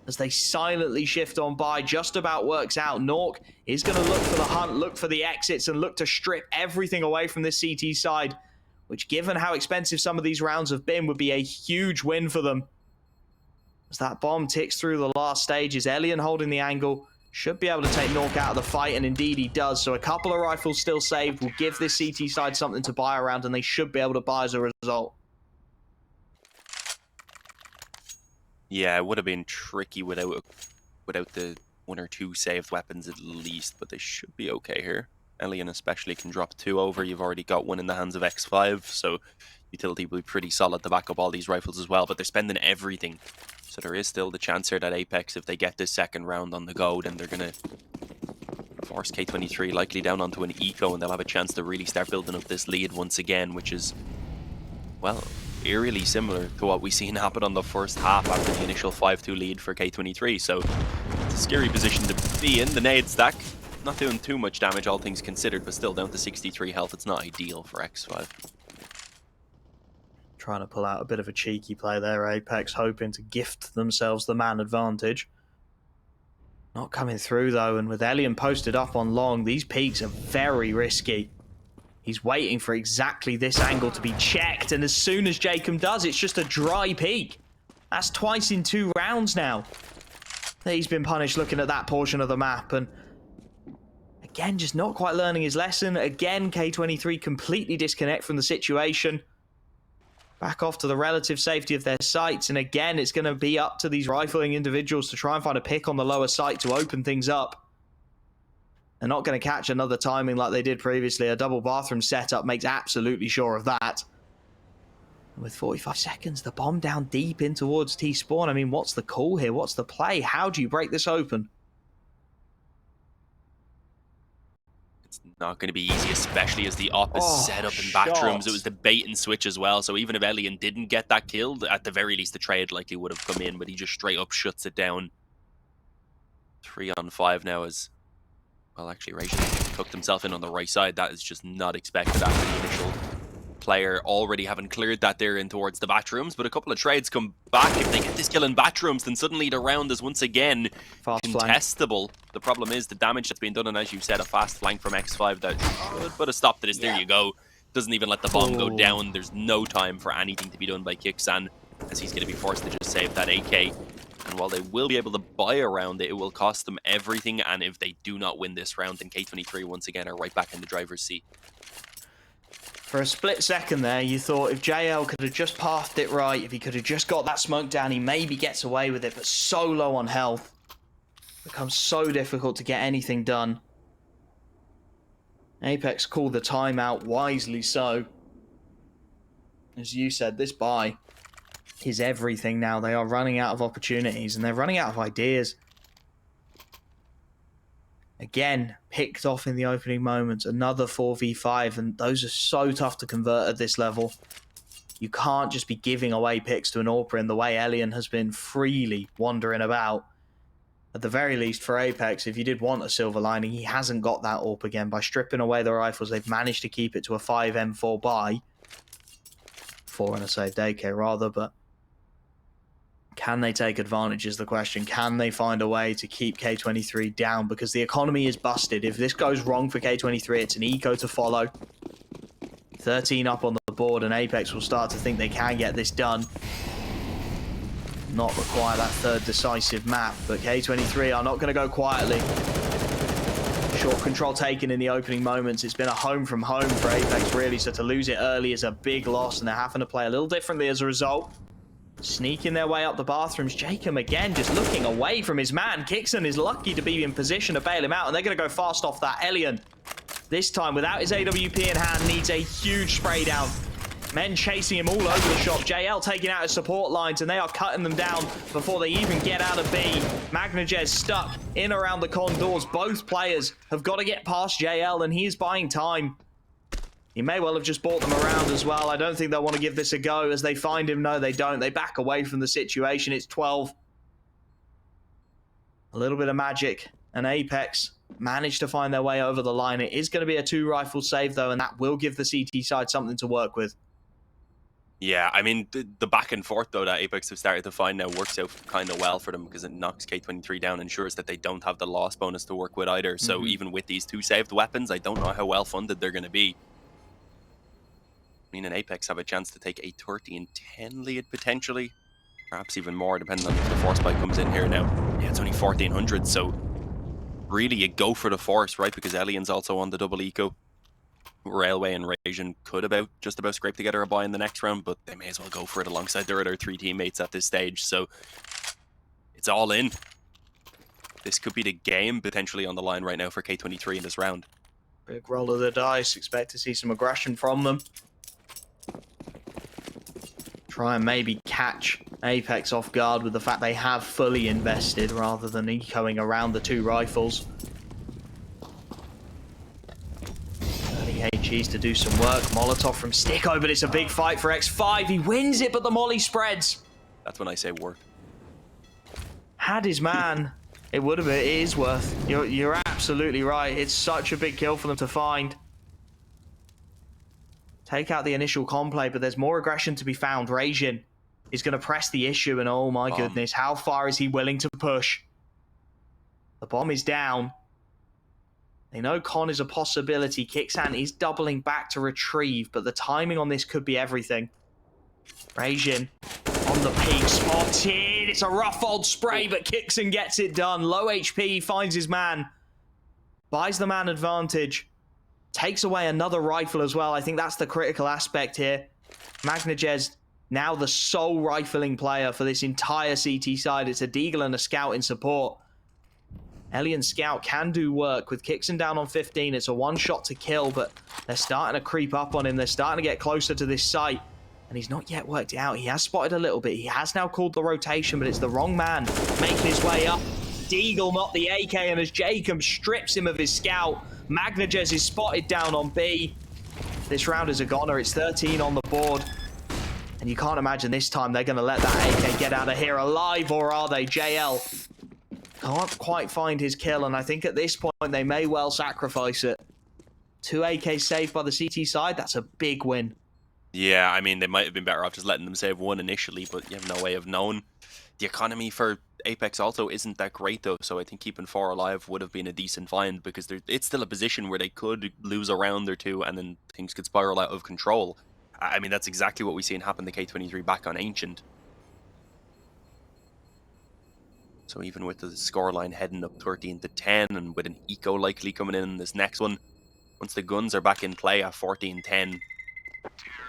as they silently shift on by just about works out. Nork is going to look for the hunt, look for the exits, and look to strip everything away from this CT side, which, given how expensive some of these rounds have been, would be a huge win for them. As that bomb ticks through the last stages, Elian holding the angle, should be able to take Nork out of the fight, and indeed he does. So a couple of rifles still saved will give this CT side something to buy around, and they should be able to buy as a result. Yeah, it would have been tricky without the 1 or 2 saved weapons at least, but they should be okay here. Elian especially can drop 2 over. You've already got 1 in the hands of X5, so utility will be pretty solid to back up all these rifles as well, but they're spending everything. So there is still the chance here that Apeks, if they get this second round on the go, then they're going to force K23 likely down onto an eco, and they'll have a chance to really start building up this lead once again, which is, well, eerily similar to what we've seen happen on the first half after the initial 5-2 lead for K23. So it's a scary position to be in. The nade stack not doing too much damage, all things considered, but still down to 63 health. It's not ideal for X5. Trying to pull out a bit of a cheeky play there, Apeks, hoping to gift themselves the man advantage. Not coming through, though, and with Elian posted up on long, these peaks are very risky. He's waiting for exactly this angle to be checked, and as soon as Jacob does, it's just a dry peak. That's twice in 2 rounds now that he's been punished looking at that portion of the map, and again, just not quite learning his lesson. Again, K23 completely disconnect from the situation. Back off to the relative safety of their sights, and again, it's going to be up to these rifling individuals to try and find a pick on the lower site to open things up. They're not going to catch another timing like they did previously. A double bathroom setup makes absolutely sure of that. And with 45 seconds, the bomb down deep in towards T-spawn. I mean, what's the call here? What's the play? How do you break this open? It's not going to be easy, especially as the op is set up in bathrooms. It was the bait and switch as well, so even if Elian didn't get that killed, at the very least the trade likely would have come in, but he just straight up shuts it down. 3 on 5 now as... Well, actually, Rajin tucked himself in on the right side. That is just not expected after the initial player already having cleared that there in towards the bathrooms. But a couple of trades come back. If they get this kill in bathrooms, then suddenly the round is once again contestable. The problem is the damage that's being done, and as you said, a fast flank from X5 that should put a stop to this. There you go. Doesn't even let the bomb go down. There's no time for anything to be done by Kyxsan, as he's going to be forced to just save that AK. And while they will be able to buy around it, it will cost them everything. And if they do not win this round, then K23 once again are right back in the driver's seat. For a split second there, you thought if JL could have just pathed it right, if he could have just got that smoke down, he maybe gets away with it. But so low on health, it becomes so difficult to get anything done. Apeks called the timeout, wisely so. As you said, this buy is everything now. They are running out of opportunities, and they're running out of ideas. Again, picked off in the opening moments. Another 4v5, and those are so tough to convert at this level. You can't just be giving away picks to an AWP in the way Elian has been freely wandering about. At the very least, for Apeks, if you did want a silver lining, he hasn't got that AWP again. By stripping away the rifles, they've managed to keep it to a 5M4 buy. 4 and a saved AK, rather, but can they take advantage is the question. Can they find a way to keep K23 down? Because the economy is busted. If this goes wrong for K23, it's an eco to follow. 13 up on the board, and Apeks will start to think they can get this done. not require that third decisive map. But K23 are not going to go quietly. Short control taken in the opening moments. It's been a home from home for Apeks, really. So to lose it early is a big loss, and they're having to play a little differently as a result. Sneaking their way up the bathrooms. Jkaem again just looking away from his man. Kyxsan is lucky to be in position to bail him out, and they're going to go fast off that. Elian, this time without his AWP in hand, needs a huge spray down. Men chasing him all over the shop. JL taking out his support lines, and they are cutting them down before they even get out of B. Magnajez stuck in around the con doors. Both players have got to get past JL, and he is buying time. He may well have just bought them around as well. I don't think they'll want to give this a go as they find him. No, they don't. They back away from the situation. It's 12. A little bit of magic, and Apeks managed to find their way over the line. It is going to be a 2-rifle save, though, and that will give the CT side something to work with. Yeah, I mean, the back and forth, though, that Apeks have started to find now works out kind of well for them because it knocks K23 down, ensures that they don't have the loss bonus to work with either. So even with these 2 saved weapons, I don't know how well funded they're going to be. I mean, and Apeks have a chance to take a 30-10 lead, potentially. Perhaps even more, depending on if the force spike comes in here now. Yeah, it's only 1,400, so really you go for the force, right? Because Elian's also on the double eco. Railway and Rajin could just about scrape together a buy in the next round, but they may as well go for it alongside their other 3 teammates at this stage. So it's all in. This could be the game potentially on the line right now for K23 in this round. Big roll of the dice. Expect to see some aggression from them. Try and maybe catch Apeks off guard with the fact they have fully invested rather than ecoing around the 2 rifles. HEs to do some work. Molotov from STYKO, but it's a big fight for X5. He wins it, but the molly spreads. That's when I say work. Had his man, it would have been. It is worth. You're absolutely right. It's such a big kill for them to find. Take out the initial con play, but there's more aggression to be found. Rajin is going to press the issue, and oh my goodness, how far is he willing to push? The bomb is down. They know con is a possibility. Kyxsan is doubling back to retrieve, but the timing on this could be everything. Rajin on the peak, spotted. It's a rough old spray, but Kyxsan gets it done. Low HP, finds his man. Buys the man advantage. Takes away another rifle as well. I think that's the critical aspect here. Magnajez, now the sole rifling player for this entire CT side. It's a Deagle and a Scout in support. Elian Scout can do work with Kyxsan down on 15. It's a 1-shot to kill, but they're starting to creep up on him. They're starting to get closer to this site, and he's not yet worked it out. He has spotted a little bit. He has now called the rotation, but it's the wrong man making his way up. Deagle, not the AK, and as Jkaem strips him of his Scout, Magnajez is spotted down on B. This round is a goner. It's 13 on the board, and you can't imagine this time they're going to let that AK get out of here alive, or are they? JL can't quite find his kill, and I think at this point they may well sacrifice it. 2 AKs saved by the CT side. That's a big win. Yeah, I mean, they might have been better off just letting them save 1 initially, but you have no way of knowing. The economy for Apeks also isn't that great, though, so I think keeping 4 alive would have been a decent find, because it's still a position where they could lose a round or 2 and then things could spiral out of control. I mean, that's exactly what we've seen happen to K23 back on Ancient. So even with the scoreline heading up 13-10 and with an eco likely coming in this next one, once the guns are back in play at 14-10,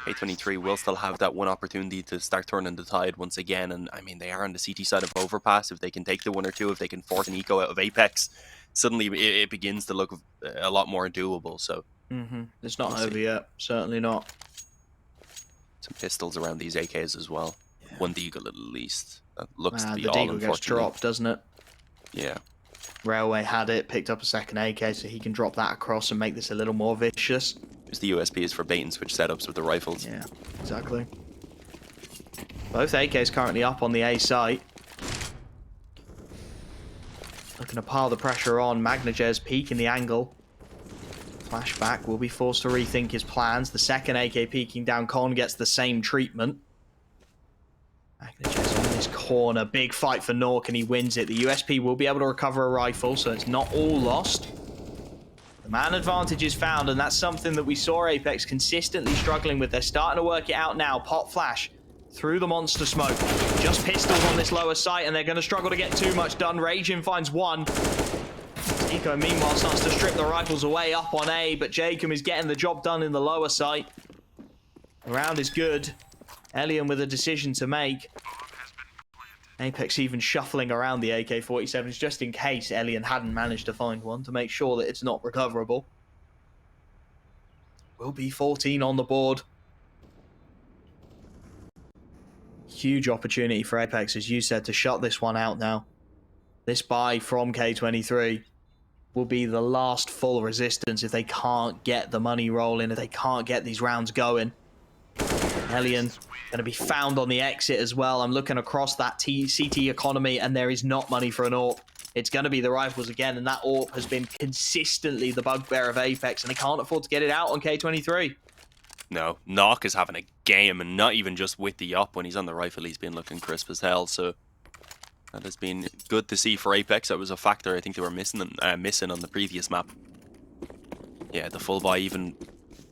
K23 will still have that one opportunity to start turning the tide once again. And I mean, they are on the CT side of Overpass. If they can take the 1 or 2, if they can force an eco out of Apeks, suddenly it begins to look a lot more doable. So It's not over yet. Certainly not. Some pistols around these AKs as well. Yeah. 1 Deagle at least. That looks to be the all, Deagle gets dropped, doesn't it? Yeah. Railway had it, picked up a second AK, so he can drop that across and make this a little more vicious. There's the USPs for bait and switch setups with the rifles. Yeah, exactly. Both AKs currently up on the A site. Looking to pile the pressure on. Magnajez peeking the angle. Flashback will be forced to rethink his plans. The second AK peeking down con gets the same treatment. Magnajez on this corner. Big fight for Nork, and he wins it. The USP will be able to recover a rifle, so it's not all lost. The man advantage is found, and that's something that we saw Apeks consistently struggling with. They're starting to work it out now. Pop flash through the monster smoke. Just pistols on this lower site, and they're going to struggle to get too much done. Raging finds one. STYKO, meanwhile, starts to strip the rifles away up on A, but Apeksjkaem is getting the job done in the lower site. The round is good. Elian with a decision to make. Apeks even shuffling around the AK-47s just in case Elian hadn't managed to find one, to make sure that it's not recoverable. Will be 14 on the board. Huge opportunity for Apeks, as you said, to shut this one out now. This buy from K23 will be the last full resistance if they can't get the money rolling, if they can't get these rounds going. Elian going to be found on the exit as well. I'm looking across that CT economy, and there is not money for an AWP. It's going to be the rifles again, and that AWP has been consistently the bugbear of Apeks, and they can't afford to get it out on K23. No, Knock is having a game, and not even just with the up. When he's on the rifle, he's been looking crisp as hell, so that has been good to see for Apeks. That was a factor I think they were missing on the previous map. Yeah, the full buy even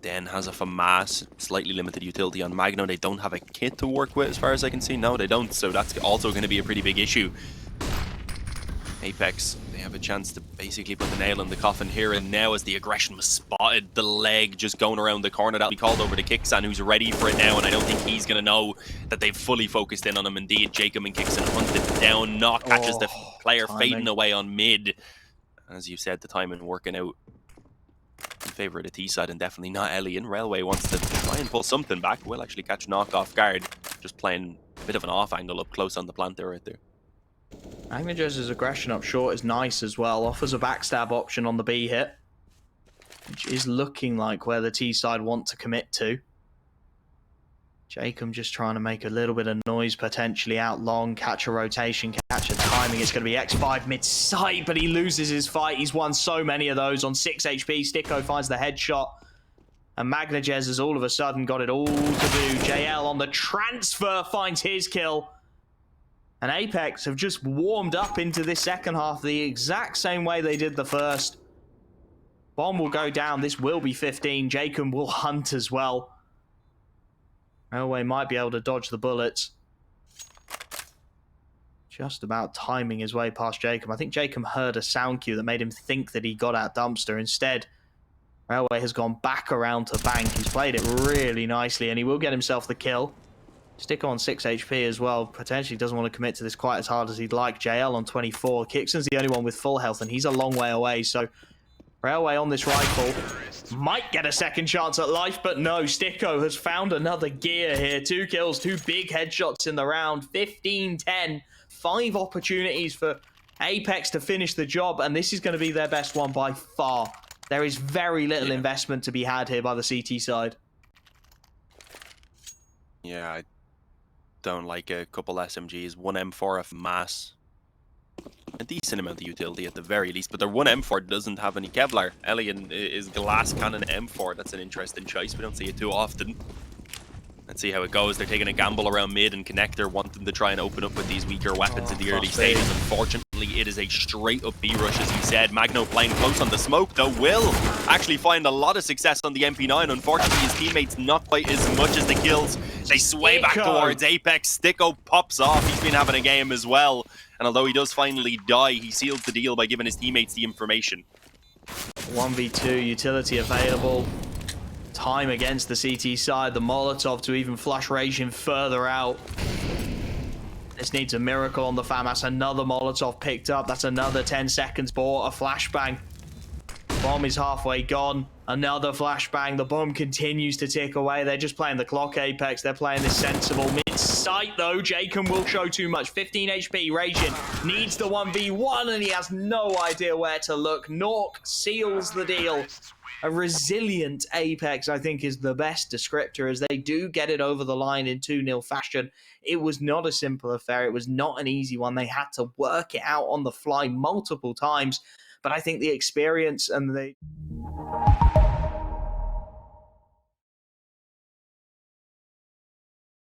then has a FAMAS, slightly limited utility on Magno. They don't have a kit to work with as far as I can see. No, they don't, so that's also going to be a pretty big issue. Apeks, they have a chance to basically put the nail in the coffin here and now as the aggression was spotted. The leg just going around the corner. That'll be called over to Kyxsan, who's ready for it now, and I don't think he's going to know that they've fully focused in on him. Indeed, Jacob and Kyxsan hunted down. Knock catches the player fading away on mid. As you said, the timing working out in favour of the T side, and definitely not Elian. Railway wants to try and pull something back. Will actually catch Knock off guard. Just playing a bit of an off angle up close on the planter right there. Magnajez's aggression up short is nice as well. Offers a backstab option on the B hit, which is looking like where the T side want to commit to. Apeksjkaem just trying to make a little bit of noise, potentially out long, catch a rotation, catch a timing. It's going to be X5 mid-sight, but he loses his fight. He's won so many of those on 6 HP. STYKO finds the headshot, and Magnajez has all of a sudden got it all to do. JL on the transfer finds his kill. And Apeks have just warmed up into this second half the exact same way they did the first. Bomb will go down. This will be 15. Apeksjkaem will hunt as well. Railway might be able to dodge the bullets. Just about timing his way past Apeksjkaem. I think Apeksjkaem heard a sound cue that made him think that he got out dumpster. Instead, Railway has gone back around to bank. He's played it really nicely, and he will get himself the kill. STYKO on 6 HP as well. Potentially doesn't want to commit to this quite as hard as he'd like. JL on 24. Kyxsan's the only one with full health, and he's a long way away. So Railway on this rifle might get a second chance at life, but no. STYKO has found another gear here. 2 kills, 2 big headshots in the round. 15-10. 5 opportunities for Apeks to finish the job, and this is going to be their best one by far. There is very little investment to be had here by the CT side. Yeah, I don't like a couple SMGs, 1 M4 of mass. A decent amount of utility at the very least, but their 1 M4 doesn't have any Kevlar. Elian is glass cannon M4. That's an interesting choice. We don't see it too often. Let's see how it goes. They're taking a gamble around mid and connector, wanting to try and open up with these weaker weapons in the early stages. Unfortunately, it is a straight up B rush, as you said. Magno playing close on the smoke, though, will actually find a lot of success on the MP9. Unfortunately, his teammates not quite as much as the kills. They sway back towards Apeks. STYKO pops off. He's been having a game as well. And although he does finally die, he seals the deal by giving his teammates the information. 1v2 utility available. Time against the CT side. The Molotov to even flush Raging further out. This needs a miracle on the FAMAS. Another Molotov picked up. That's another 10 seconds bought. A flashbang. Bomb is halfway gone. Another flashbang. The bomb continues to tick away. They're just playing the clock, Apeks. They're playing this sensible. Mid-sight, though. Apeksjkaem will show too much. 15 HP. Raging needs the 1v1, and he has no idea where to look. Nork seals the deal. A resilient Apeks, I think, is the best descriptor, as they do get it over the line in 2-0 fashion. It was not a simple affair. It was not an easy one. They had to work it out on the fly multiple times. But I think the experience and the